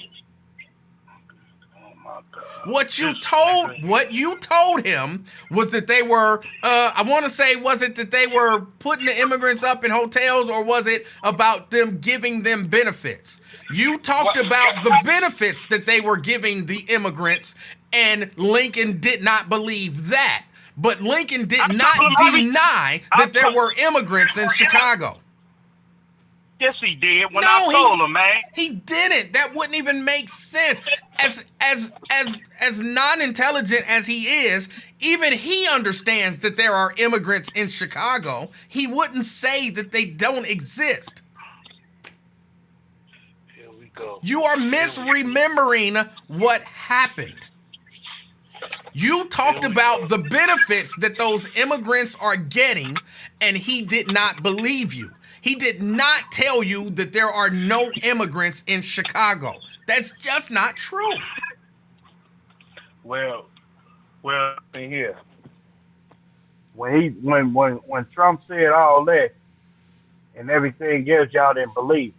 Oh my God. What you told him was that they were, I want to say, was it that they were putting the immigrants up in hotels, or was it about them giving them benefits? You talked about the benefits that they were giving the immigrants, and Lincoln did not believe that. But Lincoln did not deny that there were immigrants in Chicago. Yes, he did. I told him, man. He didn't. That wouldn't even make sense. As non-intelligent as he is, even he understands that there are immigrants in Chicago. He wouldn't say that they don't exist. Here we go. You are misremembering what happened. You talked about the benefits that those immigrants are getting, and he did not believe you. He did not tell you that there are no immigrants in Chicago. That's just not true. Well, here. When Trump said all that and everything else, y'all didn't believe.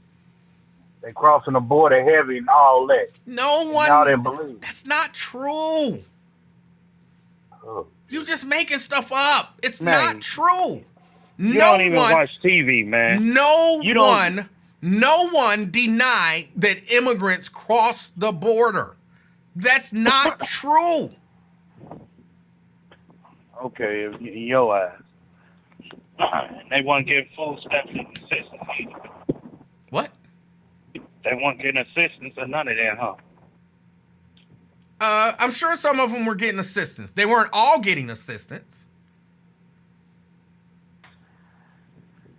They crossing the border heavy and all that. Y'all didn't believe. That's not true. You just making stuff up. It's not true. You don't even watch TV, man. No one denied that immigrants cross the border. That's not true. Okay, in your eyes. They weren't getting full steps and assistance either. What? They weren't getting assistance or none of that, huh? I'm sure some of them were getting assistance. They weren't all getting assistance.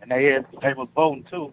And they was voting too.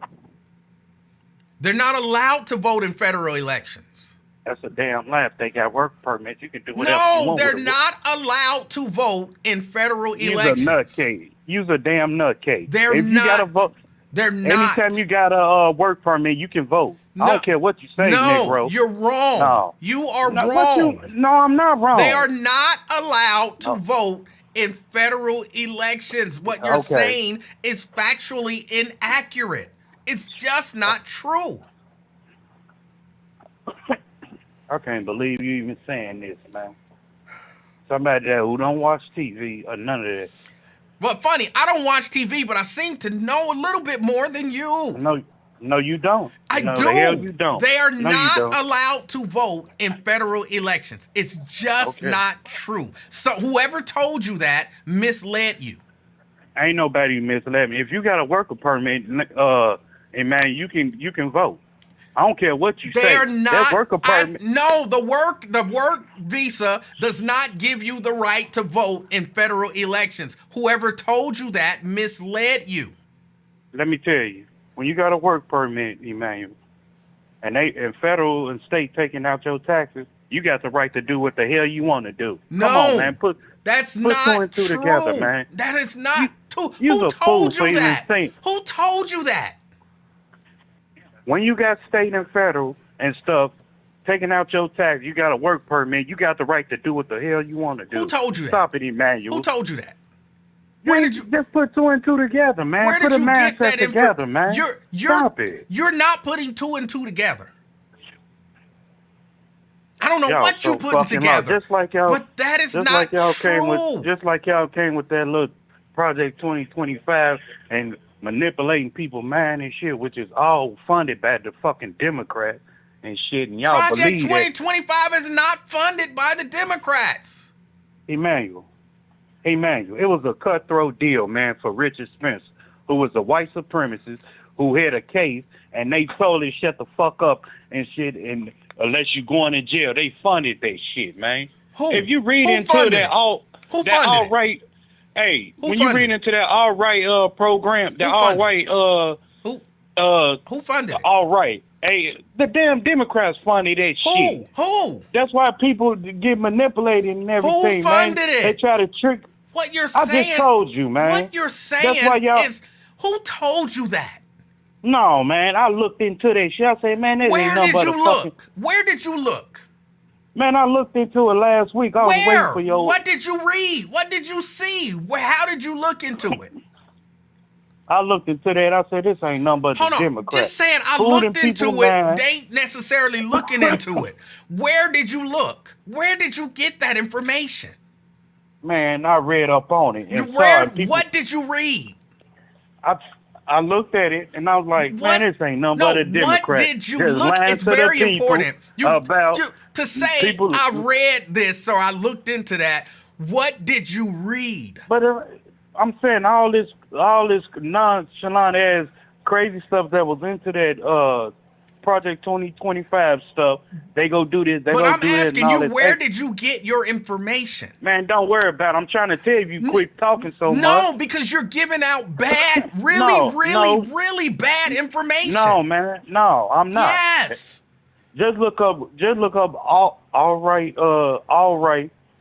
They're not allowed to vote in federal elections. That's a damn laugh. They got work permits. You can do whatever you want. No, they're not allowed to vote in federal elections. You's a nutcase. You's a damn nutcase. If you gotta vote, they're not. Anytime you got a work permit, you can vote. I don't care what you say, Negro. You're wrong. No. You are wrong. No, I'm not wrong. They are not allowed to vote in federal elections. What you're saying is factually inaccurate. It's just not true. I can't believe you even saying this, man. Somebody that who don't watch TV or none of that. Well, funny, I don't watch TV, but I seem to know a little bit more than you. No, you don't. I do. The hell you don't. They are not allowed to vote in federal elections. It's just not true. So whoever told you that misled you. Ain't nobody misled me. If you got a worker permit, and man, you can vote. I don't care what you say. They are not. That worker permit. No, the work visa does not give you the right to vote in federal elections. Whoever told you that misled you. Let me tell you. When you got a work permit, Emanuel, and federal and state taking out your taxes, you got the right to do what the hell you want to do. No, come on, man. That's put not two and two true. together, man. That is not true. Who told you that? Who told you that? When you got state and federal and stuff taking out your tax, you got a work permit. You got the right to do what the hell you want to do. Who told you that? Stop it, Emanuel. Who told you that? Where did you just put two and two together, man? Where did put a you mindset get that together, man. Stop it. You're not putting two and two together. I don't know y'all what you so putting fucking together. Lost. Just like y'all, but that is just not like y'all true. just like y'all came with that little Project 2025 and manipulating people's mind and shit, which is all funded by the fucking Democrats and shit. And y'all Project believe 2025 is not funded by the Democrats. Emanuel, it was a cutthroat deal, man, for Richard Spencer, who was a white supremacist who had a case, and they told him shut the fuck up and shit, and unless you going in jail, they funded that shit, man. Who? If you read Who into funded that it? all, Who that funded all it? right, hey, Who when you funded read it? into that all right program, that Who all funded right Who funded it? all right. Hey, the damn Democrats funded that shit. Who? That's why people get manipulated and everything, Who funded man. it? They try to trick. What you're I saying? just told you, man. What you're saying That's why y'all. is who told you that? No, man. I looked into that shit. I said, man, this ain't Where nothing did but a you fucking. look? Where did you look? Man, I looked into it last week. I was waiting Where? for your. What did you read? What did you see? How did you look into it? I looked into that. I said, this ain't nothing but Hold the on. Democrats. Just saying I Fooling looked into people, it. man. They ain't necessarily looking into it. Where did you look? Where did you get that information? Man, I read up on it. And What did you read? I looked at it and I was like, man, this ain't nothing but a Democrat. What did you Just look? lying It's to the very people important. about To say people. I read this or I looked into that. What did you read? But I'm saying all this nonchalant ass crazy stuff that was into that Project 2025 stuff. They go do this. But I'm asking you, where did you get your information? Man, don't worry about it. I'm trying to tell you, quit talking so much. No, because you're giving out bad, really bad information. No, man. No, I'm not. Yes. Just look up all right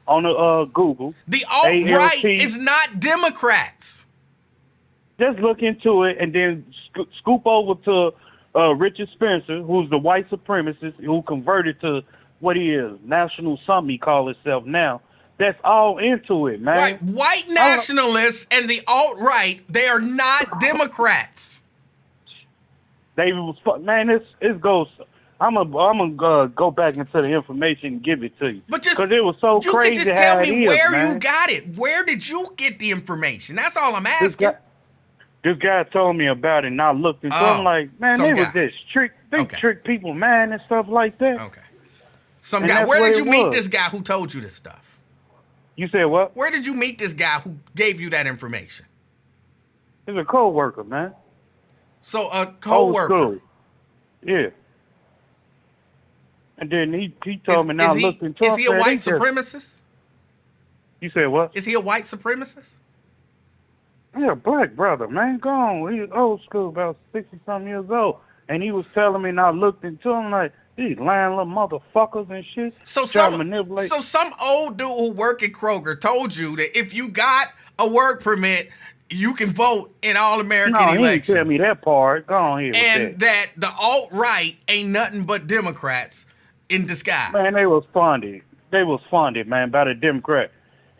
on the Google. The alt-right is not Democrats. Just look into it and then scoop over to Richard Spencer, who's the white supremacist who converted to what he is, national something he calls himself now. That's all into it, man. Right, white nationalists and the alt-right, they are not Democrats. Man, it goes. I'm gonna go back into the information and give it to you. But just because it was so crazy. You can just tell me where man. you got it. Where did you get the information? That's all I'm asking. This guy told me about it, and I looked into it. I'm like, man, they was just trick people, man, and stuff like that. Okay. Some guy. Where did you meet this guy who told you this stuff? You said what? Where did you meet this guy who gave you that information? He's a co-worker, man. So a co-worker. Old school. Yeah. And then he told me now looked into it. Is he a white supremacist? You said what? Is he a white supremacist? Yeah, black brother, man. Go on. He's old school, about 60-something years old. And he was telling me, and I looked into him like, these lying little motherfuckers and shit. So some old dude who work at Kroger told you that if you got a work permit, you can vote in all-American elections. No, he didn't tell me that part. Go on here. And that the alt-right ain't nothing but Democrats in disguise. Man, they was funded. Man, by the Democrat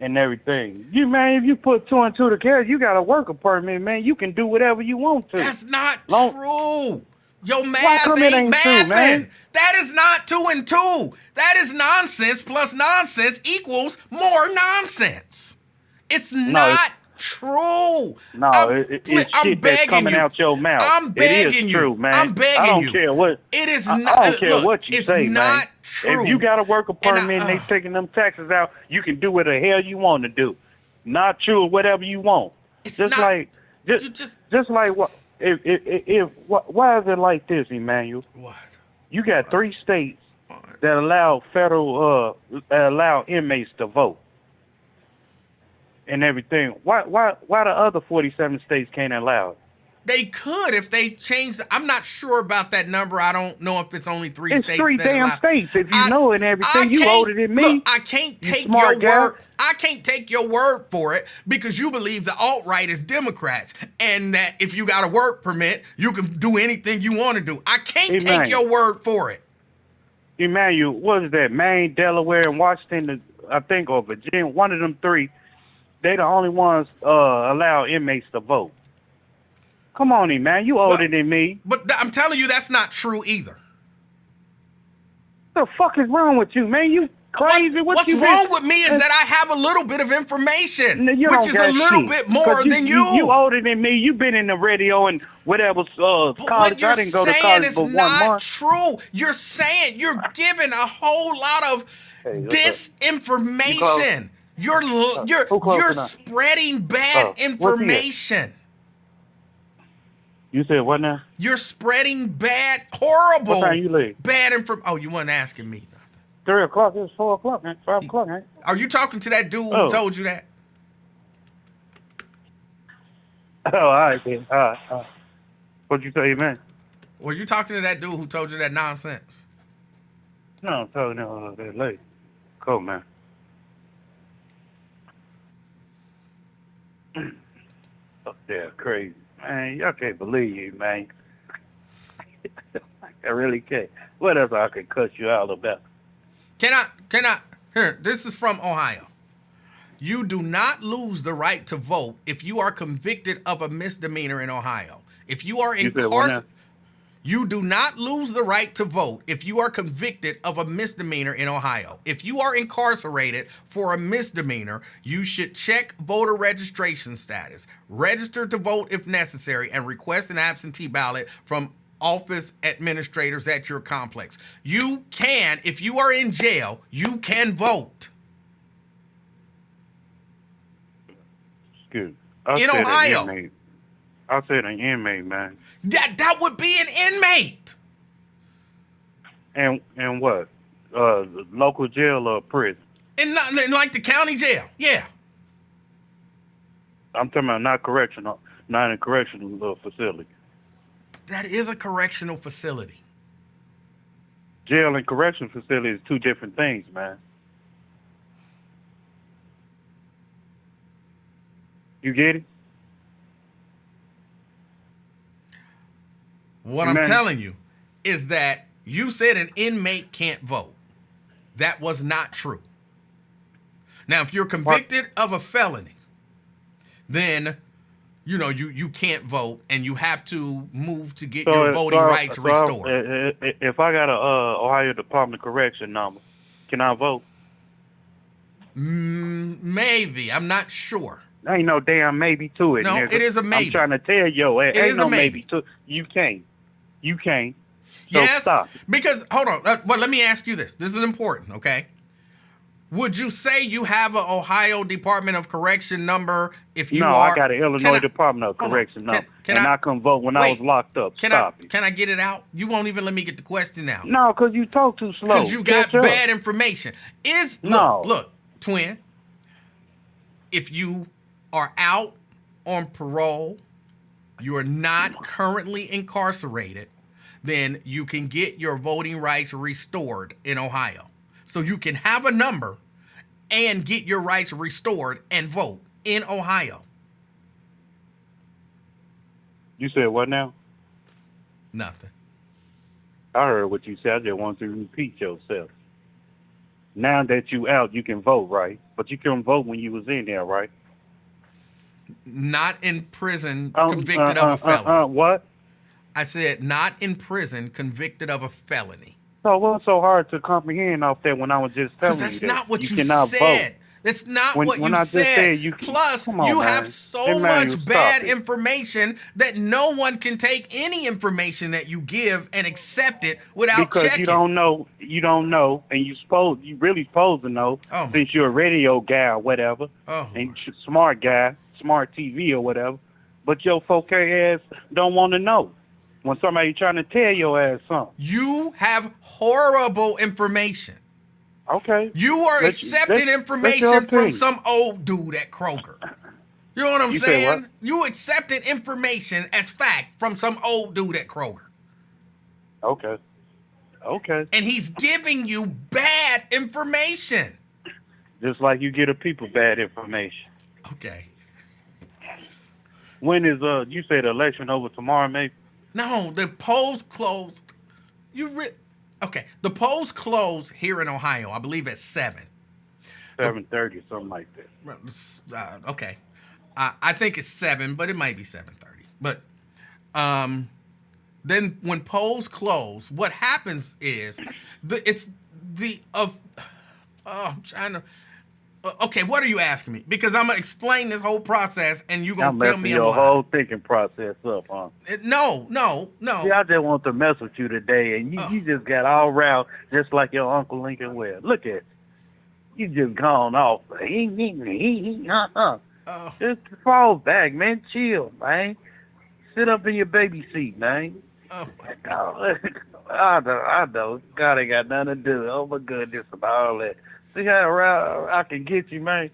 and everything. If you put 2 and 2 together, you got a worker permit, man. You can do whatever you want to. That's not true. Your math ain't mathing. Man? That is not 2 and 2. That is nonsense plus nonsense equals more nonsense. It's not true. No, it's shit that's coming out your mouth. I'm begging you. True, man. I'm begging you. I don't care what. It is not. I don't care what you say, man. It's not true. If you got a worker permit and they taking them taxes out, you can do what the hell you want to do. Not true, whatever you want. It's just not, like what? Why is it like this, Emanuel? What? You got 3 states that allow allow inmates to vote and everything. Why the other 47 states can't allow it? They could if they changed. I'm not sure about that number. I don't know if it's only 3 states. It's 3 damn states. If you know it and everything, you older than me. Look, I can't take your word. I can't take your word for it because you believe the alt-right is Democrats and that if you got a work permit, you can do anything you want to do. I can't take your word for it. Emanuel, what is that? Maine, Delaware, and Washington, I think, or Virginia, one of them 3, they the only ones allow inmates to vote. Come on, man. You older than me. But I'm telling you that's not true either. The fuck is wrong with you, man? You crazy? What's wrong with me is that I have a little bit of information, which is a little bit more than you. You older than me. You've been in the radio and whatever college. I didn't go to college for 1 month. Not true. You're saying you're giving a whole lot of disinformation. You're spreading bad information. You said what now? You're spreading horrible, what time you leave? Bad information. Oh, you weren't asking me. 3 o'clock. It's 4 o'clock, man. 5 o'clock, man. Are you talking to that dude who told you that? Oh, all right, then. All right. What'd you say, man? Were you talking to that dude who told you that nonsense? No, I'm talking to that lady. Cool, man. Up there, crazy. Man, y'all can't believe you, man. I really can't. What else I could cut you out about? Can I? Here, this is from Ohio. You do not lose the right to vote if you are convicted of a misdemeanor in Ohio. If you are incarcerated, you do not lose the right to vote if you are convicted of a misdemeanor in Ohio. If you are incarcerated for a misdemeanor, you should check voter registration status, register to vote if necessary, and request an absentee ballot from office administrators at your complex. You can, if you are in jail, you can vote. Excuse me. In Ohio. I said an inmate, man. That would be an inmate. And what? Local jail or prison? In like the county jail, yeah. I'm talking about not a correctional facility. That is a correctional facility. Jail and correctional facility is two different things, man. You get it? What I'm telling you is that you said an inmate can't vote. That was not true. Now, if you're convicted of a felony, then, you know, you can't vote and you have to move to get your voting rights restored. If I got a Ohio Department of Correction number, can I vote? Maybe. I'm not sure. Ain't no damn maybe to it. No, nigga. it is a maybe. I'm trying to tell you, ain't no maybe to it. You can't. So yes, stop. Because, hold on. But let me ask you this. This is important, okay? Would you say you have an Ohio Department of Correction number if you are? No, I got an Illinois Department of Correction number. And I couldn't vote when I was locked up. Can I get it out? You won't even let me get the question out. No, because you talk too slow. Because you got bad information. Look, twin, if you are out on parole, you are not currently incarcerated, then you can get your voting rights restored in Ohio. So you can have a number and get your rights restored and vote in Ohio. You said what now? Nothing. I heard what you said. I just want to repeat yourself. Now that you out, you can vote, right? But you couldn't vote when you was in there, right? Not in prison, convicted of a felony. What? I said not in prison, convicted of a felony. So what's so hard to comprehend off that when I was just telling you that? Because that's not what you cannot said. Vote. That's not what you I just said. Plus, you have so much bad information that no one can take any information that you give and accept it without checking. Because you don't know, and you really supposed to know, since you're a radio guy or whatever, and smart guy, smart TV or whatever, but your 4K ass don't want to know when somebody trying to tell your ass something. You have horrible information. Okay. You are accepting information from some old dude at Kroger. You know what I'm saying? You accepted information as fact from some old dude at Kroger. Okay. And he's giving you bad information. Just like you get a people bad information. Okay. When is you said election over tomorrow, maybe? No, the polls closed. Okay, the polls close here in Ohio, I believe at 7. 7:30, something like that. Okay. I think it's 7, but it might be 7:30. But then when polls close, what happens is I'm trying to. Okay, what are you asking me? Because I'm gonna explain this whole process, and you're gonna tell me I'm your lying. whole thinking process up, huh? No. See, I just want to mess with you today, and you just got all around just like your Uncle Lincoln Webb. Look at you, just gone off. Just fall back, man. Chill, man. Sit up in your baby seat, man. Oh. I know. God ain't got nothing to do. Oh my goodness, about all that. See how around I can get you, man.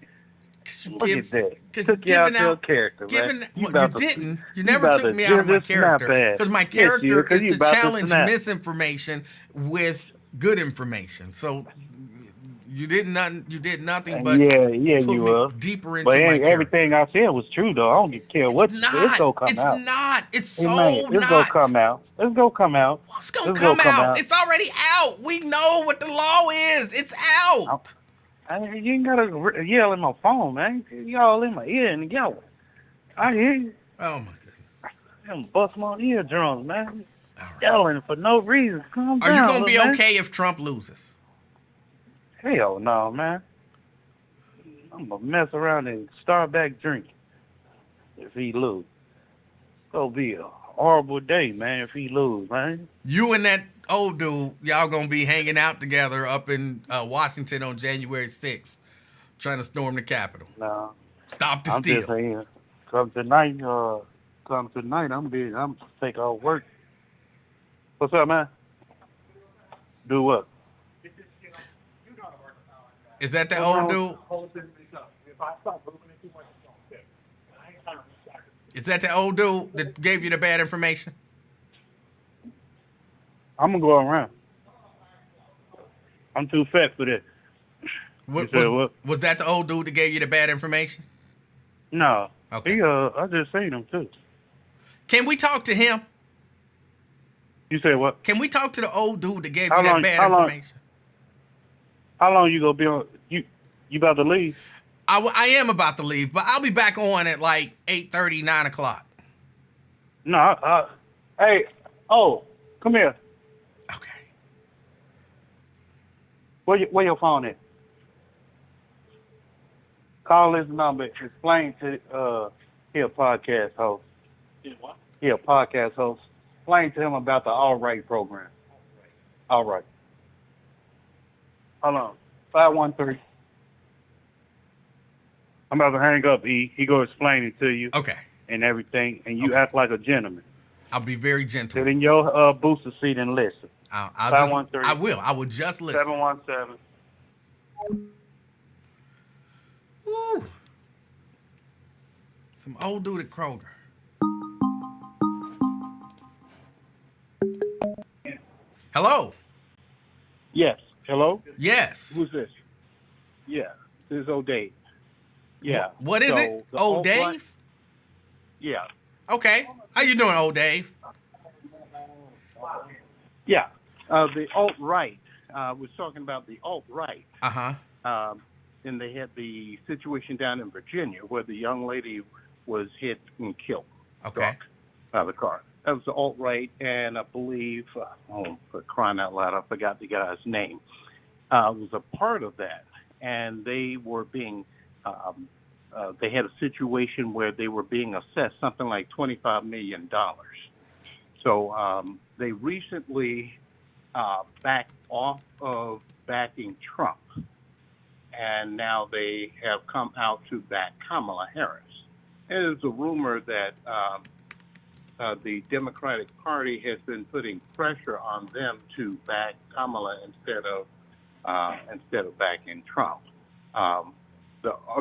Look at that. Took you out your character, man. You didn't. You never took me out of my character. Because my character is to challenge misinformation with good information. So you did nothing but put you me deeper into but my character. Everything I said was true, though. I don't care what. It's gonna come out. It's not. It's so not. It's gonna come out. It's gonna come out. What's gonna come out? It's already out. We know what the law is. It's out. You ain't gotta yell in my phone, man. Y'all in my ear and yell. I hear you. Oh my goodness. I'm bust my eardrums, man. Right. Yelling for no reason. Calm down. Are you gonna be okay if Trump loses? Hell no, man. I'm gonna mess around and start back drinking if he lose. It's gonna be a horrible day, man, if he lose, man. You and that old dude, y'all gonna be hanging out together up in Washington on January 6th, trying to storm the Capitol. No. Stop the steal. I'm just saying, come tonight, I'm take off work. What's up, man? Do what? Is that the old dude? Is that the old dude that gave you the bad information? I'm going to go around. I'm too fat for that. Was that the old dude that gave you the bad information? No. Okay. I just seen him, too. Can we talk to him? You said what? Can we talk to the old dude that gave you that bad information? How long you gonna be on? You about to leave? I am about to leave, but I'll be back on at like 8:30, 9 o'clock. No, hey, come here. Okay. Where your phone at? Call this number. Explain to he a podcast host. What? He a podcast host. Explain to him about the All Right program. All Right. Hold on. 513. I'm about to hang up, E. He go explain it to you. Okay. And everything, and you act like a gentleman. I'll be very gentle. Sit in your booster seat and listen. I will. I will just listen. 717. Woo. Some old dude at Kroger. Hello. Yes. Hello? Yes. Who's this? Yeah. This is old Dave. Yeah. What is it? Old Dave? Yeah. Okay. How you doing, old Dave? Yeah. The alt-right. Was talking about the alt-right. Uh-huh. And they had the situation down in Virginia where the young lady was hit and killed. Okay. By the car. That was the alt-right, and I believe, for crying out loud, I forgot the guy's name, was a part of that. And they were being, they had a situation where they were being assessed something like $25 million. So they recently backed off of backing Trump, and now they have come out to back Kamala Harris. And there's a rumor that the Democratic Party has been putting pressure on them to back Kamala instead of backing Trump.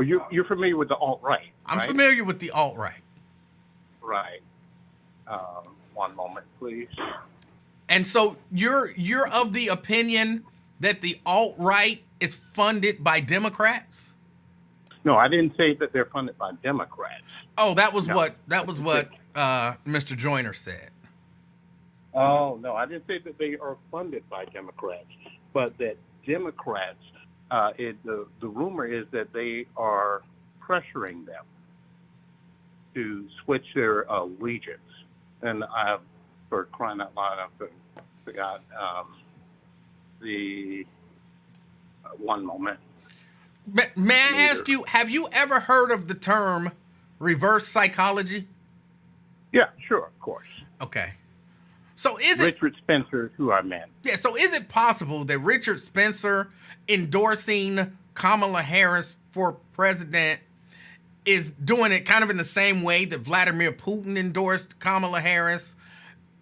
You're familiar with the alt-right? I'm right? familiar with the alt-right. Right. One moment, please. And so you're of the opinion that the alt-right is funded by Democrats? No, I didn't say that they're funded by Democrats. Oh, that was what Mr. Joyner said. Oh, no, I didn't say that they are funded by Democrats, but that Democrats, the rumor is that they are pressuring them to switch their allegiance. And for crying out loud, I forgot the One moment. May I ask you, have you ever heard of the term reverse psychology? Yeah, sure, of course. Okay. So is it Richard Spencer is who I meant. Yeah, so is it possible that Richard Spencer endorsing Kamala Harris for president is doing it kind of in the same way that Vladimir Putin endorsed Kamala Harris,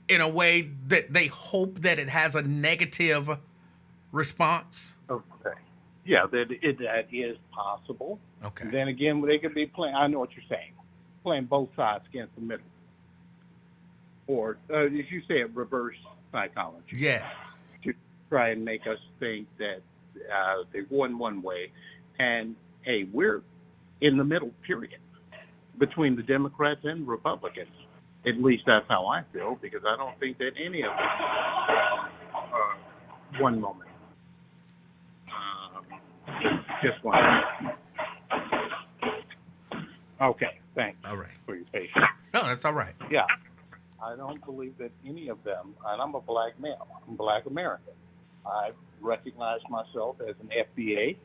in a way that they hope that it has a negative response? Okay. Yeah, that is possible. Okay. And then again, they could be playing, I know what you're saying, playing both sides against the middle. Or, as you say, reverse psychology. Yeah. To try and make us think that they're going one way. And, hey, we're in the middle, period, between the Democrats and Republicans. At least that's how I feel, because I don't think that any of them one moment. Just one moment. Okay, thanks. All right. For your patience. No, that's all right. Yeah. I don't believe that any of them, and I'm a black male, I'm black American. I recognize myself as an FBA,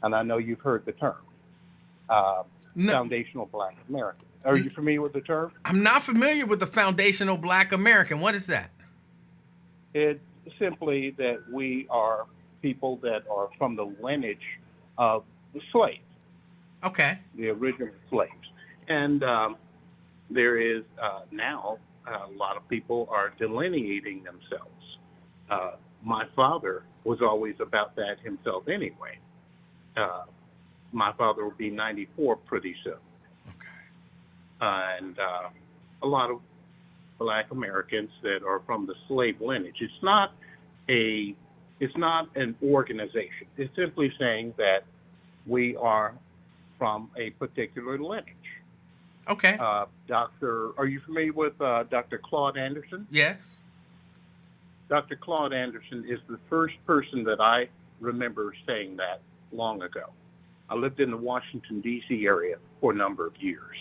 and I know you've heard the term, foundational black American. Are you familiar with the term? I'm not familiar with the foundational black American. What is that? It's simply that we are people that are from the lineage of the slaves. Okay. The original slaves. And there is now a lot of people are delineating themselves. My father was always about that himself anyway. My father will be 94 pretty soon. Okay. And a lot of black Americans that are from the slave lineage. It's not an organization. It's simply saying that we are from a particular lineage. Okay. Are you familiar with Dr. Claude Anderson? Yes. Dr. Claude Anderson is the first person that I remember saying that long ago. I lived in the Washington, D.C. area for a number of years.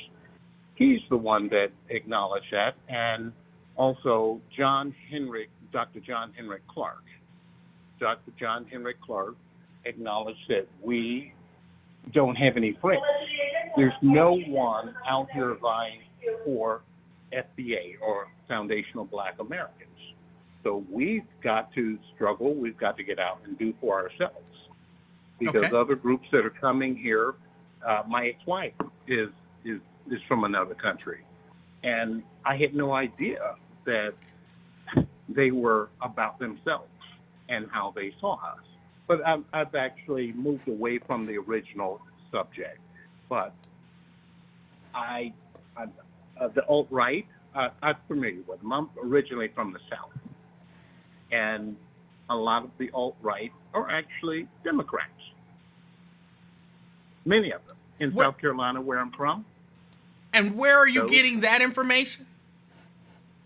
He's the one that acknowledged that, and also Dr. John Henrik Clark. Dr. John Henrik Clark acknowledged that we don't have any friends. There's no one out here vying for FBA or foundational black Americans. So we've got to struggle. We've got to get out and do for ourselves. Because other groups that are coming here, my ex-wife is from another country. And I had no idea that they were about themselves and how they saw us. But I've actually moved away from the original subject. But the alt-right, I'm familiar with them. I'm originally from the South. And a lot of the alt-right are actually Democrats. Many of them in South Carolina, where I'm from. And where are you getting that information?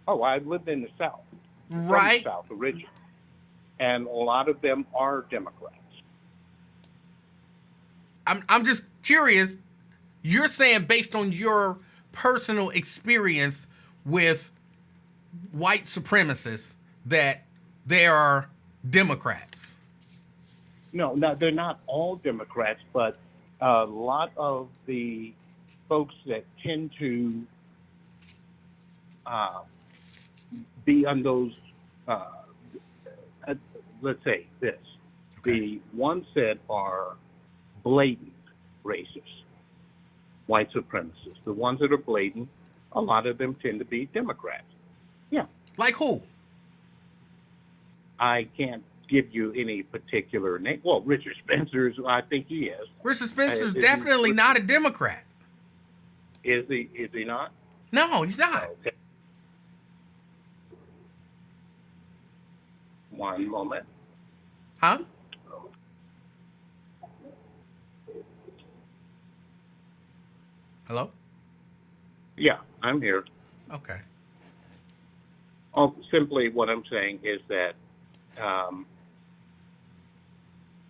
Oh, I lived in the South. Right. From the South originally. And a lot of them are Democrats. I'm just curious. You're saying based on your personal experience with white supremacists that they are Democrats. No, they're not all Democrats, but a lot of the folks that tend to be on those, let's say this, the ones that are blatant racists, white supremacists, the ones that are blatant, a lot of them tend to be Democrats. Yeah. Like who? I can't give you any particular name. Well, Richard Spencer, I think he is. Richard Spencer's definitely not a Democrat. Is he not? No, he's not. Okay. One moment. Huh? Hello? Yeah, I'm here. Okay. Simply what I'm saying is that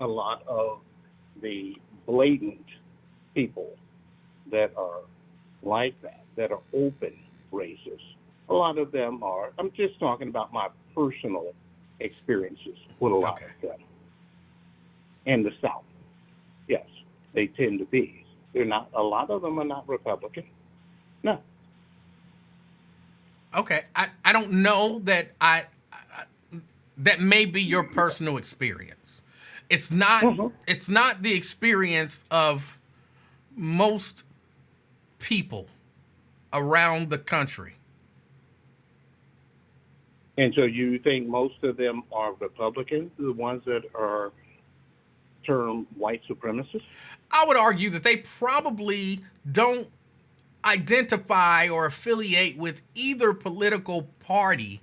a lot of the blatant people that are like that are open racists, a lot of them are, I'm just talking about my personal experiences with a lot of them. in the South. Yes, they tend to be. They're not. A lot of them are not Republican. No. Okay, I don't know that that may be your personal experience. It's not. Mm-hmm. It's not the experience of most people around the country. And so you think most of them are Republicans, the ones that are termed white supremacists? I would argue that they probably don't identify or affiliate with either political party,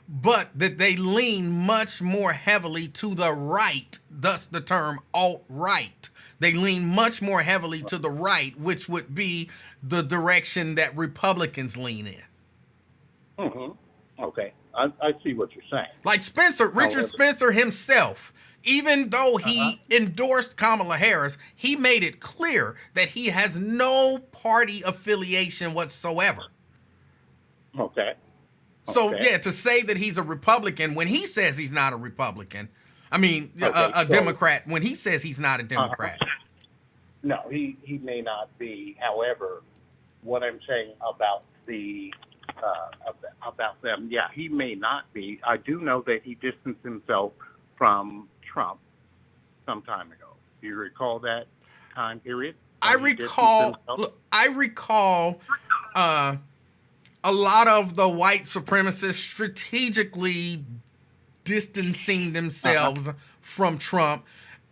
but that they lean much more heavily to the right, thus the term alt-right. They lean much more heavily to the right, which would be the direction that Republicans lean in. Mm-hmm. Okay. I see what you're saying. Like Richard Spencer himself, even though he endorsed Kamala Harris, he made it clear that he has no party affiliation whatsoever. Okay. So, yeah, to say that he's a Republican when he says he's not a Republican, I mean, a Democrat when he says he's not a Democrat. No, he may not be. However, what I'm saying about about them, yeah, he may not be. I do know that he distanced himself from Trump some time ago. Do you recall that time period? I recall a lot of the white supremacists strategically distancing themselves from Trump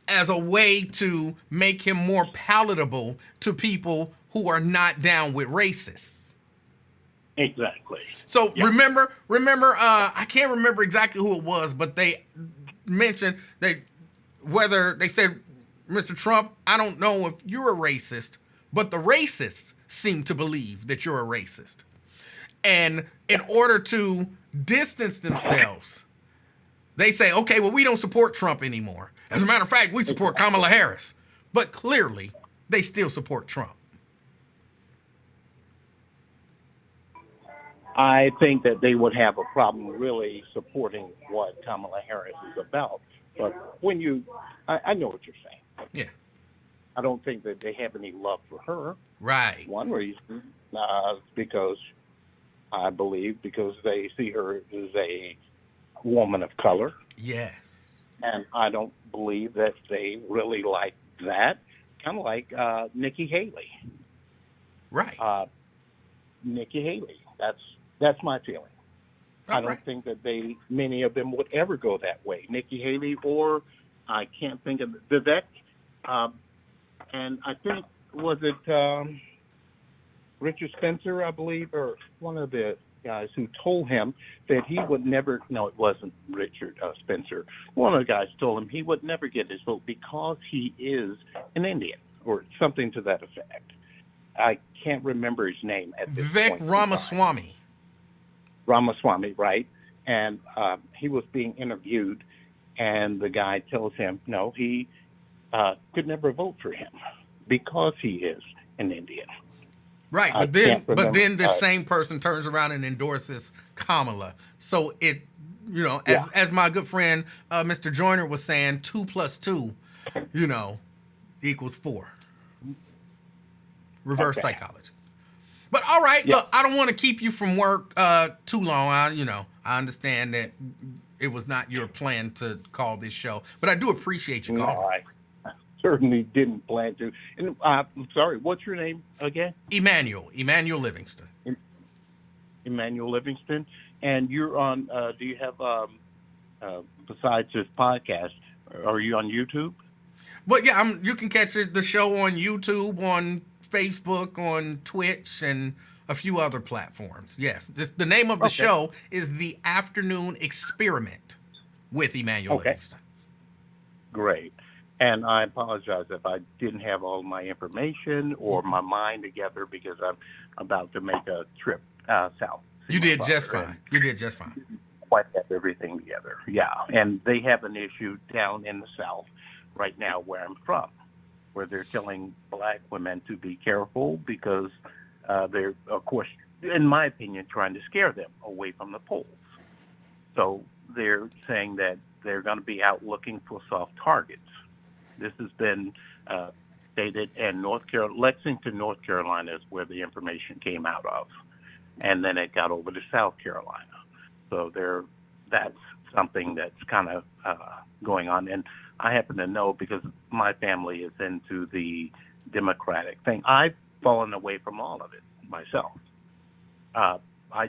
as a way to make him more palatable to people who are not down with racists. Exactly. So remember, I can't remember exactly who it was, but they mentioned whether they said, Mr. Trump, I don't know if you're a racist, but the racists seem to believe that you're a racist. And in order to distance themselves, they say, okay, well, we don't support Trump anymore. As a matter of fact, we support Kamala Harris. But clearly, they still support Trump. I think that they would have a problem really supporting what Kamala Harris is about. But when I know what you're saying. Yeah. I don't think that they have any love for her. Right. One reason, because I believe because they see her as a woman of color. Yes. And I don't believe that they really like that. Kind of like Nikki Haley. Right. Nikki Haley. That's my feeling. I don't think that many of them would ever go that way. Nikki Haley, or I can't think of Vivek, and I think was it Richard Spencer, I believe, or one of the guys who told him that he would never. No, it wasn't Richard Spencer. One of the guys told him he would never get his vote because he is an Indian, or something to that effect. I can't remember his name at this point. Vivek Ramaswamy. Ramaswamy, right? And he was being interviewed, and the guy tells him, no, he could never vote for him because he is an Indian. Right, but then the same person turns around and endorses Kamala. So it, as my good friend Mr. Joyner was saying, 2 + 2, equals 4. Reverse psychology. But all right, look, I don't want to keep you from work too long. I understand that it was not your plan to call this show, but I do appreciate you calling. No, I certainly didn't plan to. And I'm sorry, what's your name again? Emanuel Livingston. Emanuel Livingston. And you're on, do you have, besides this podcast, are you on YouTube? But yeah, you can catch the show on YouTube, on Facebook, on Twitch, and a few other platforms. Yes, just the name of the show is The Afternoon Experiment with Emanuel Livingston. Great. And I apologize if I didn't have all my information or my mind together because I'm about to make a trip south. You did just fine. You did just fine. Quite have everything together. Yeah. And they have an issue down in the South right now where I'm from, where they're telling black women to be careful because they're, of course, in my opinion, trying to scare them away from the polls. So they're saying that they're going to be out looking for soft targets. This has been stated, and Lexington, North Carolina is where the information came out of, and then it got over to South Carolina. So that's something that's kind of going on. And I happen to know because my family is into the Democratic thing. I've fallen away from all of it myself. I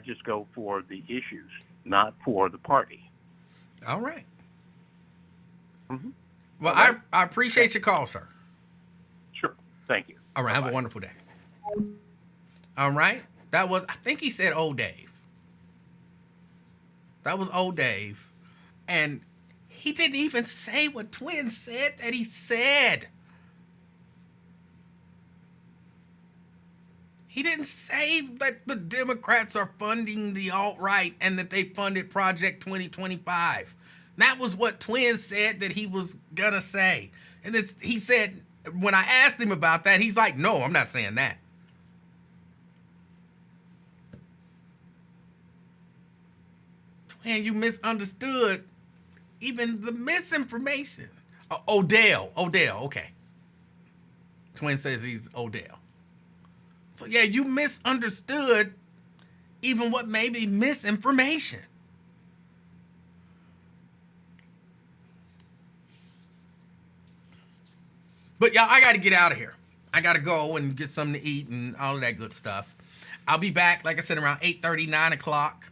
just go for the issues, not for the party. All right. Mm-hmm. Well, right. I appreciate your call, sir. Sure. Thank you. All right. Bye-bye. Have a wonderful day. All right. That was, I think he said old Dave. That was old Dave. And he didn't even say what Twin said that he said. He didn't say that the Democrats are funding the alt-right and that they funded Project 2025. That was what Twin said that he was going to say. And he said, when I asked him about that, he's like, no, I'm not saying that. Twin, you misunderstood even the misinformation. Odell, okay. Twin says he's Odell. So yeah, you misunderstood even what may be misinformation. But y'all, I got to get out of here. I got to go and get something to eat and all of that good stuff. I'll be back, like I said, around 8:30, 9 o'clock.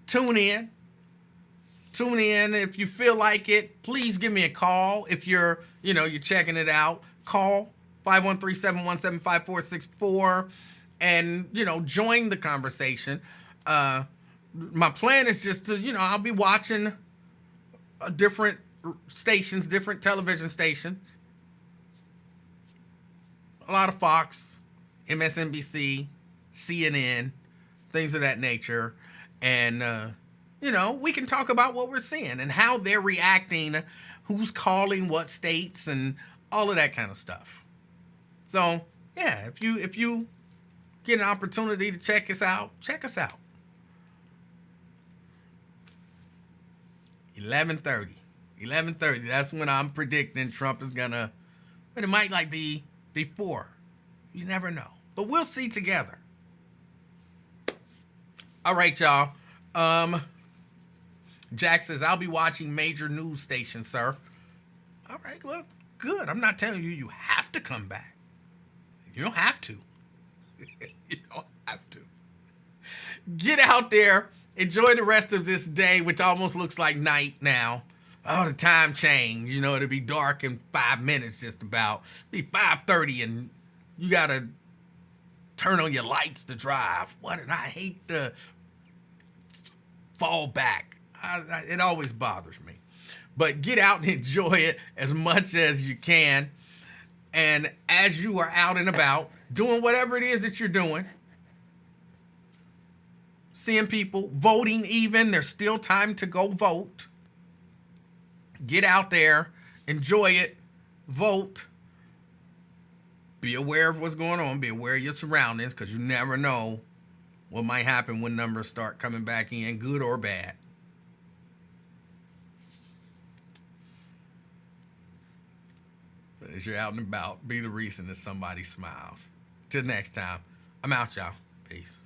Tune in. Tune in. If you feel like it, please give me a call. If you're checking it out, call 513-717-5464 and, join the conversation. My plan is just to, I'll be watching different stations, different television stations. A lot of Fox, MSNBC, CNN, things of that nature. And, we can talk about what we're seeing and how they're reacting, who's calling what states and all of that kind of stuff. So, yeah, if you get an opportunity to check us out, check us out. 11:30. That's when I'm predicting Trump is gonna, but it might be before. You never know. But we'll see together. All right, y'all. Jack says, I'll be watching major news stations, sir. All right, well, good. I'm not telling you you have to come back. You don't have to. You don't have to. Get out there. Enjoy the rest of this day, which almost looks like night now. Oh, the time change. It'll be dark in 5 minutes just about. It'll be 5:30 and you got to turn on your lights to drive. And I hate to fall back. It always bothers me. But get out and enjoy it as much as you can. And as you are out and about, doing whatever it is that you're doing, seeing people, voting even, there's still time to go vote. Get out there, enjoy it, vote. Be aware of what's going on. Be aware of your surroundings because you never know what might happen when numbers start coming back in, good or bad. But as you're out and about, be the reason that somebody smiles. Till next time, I'm out, y'all. Peace.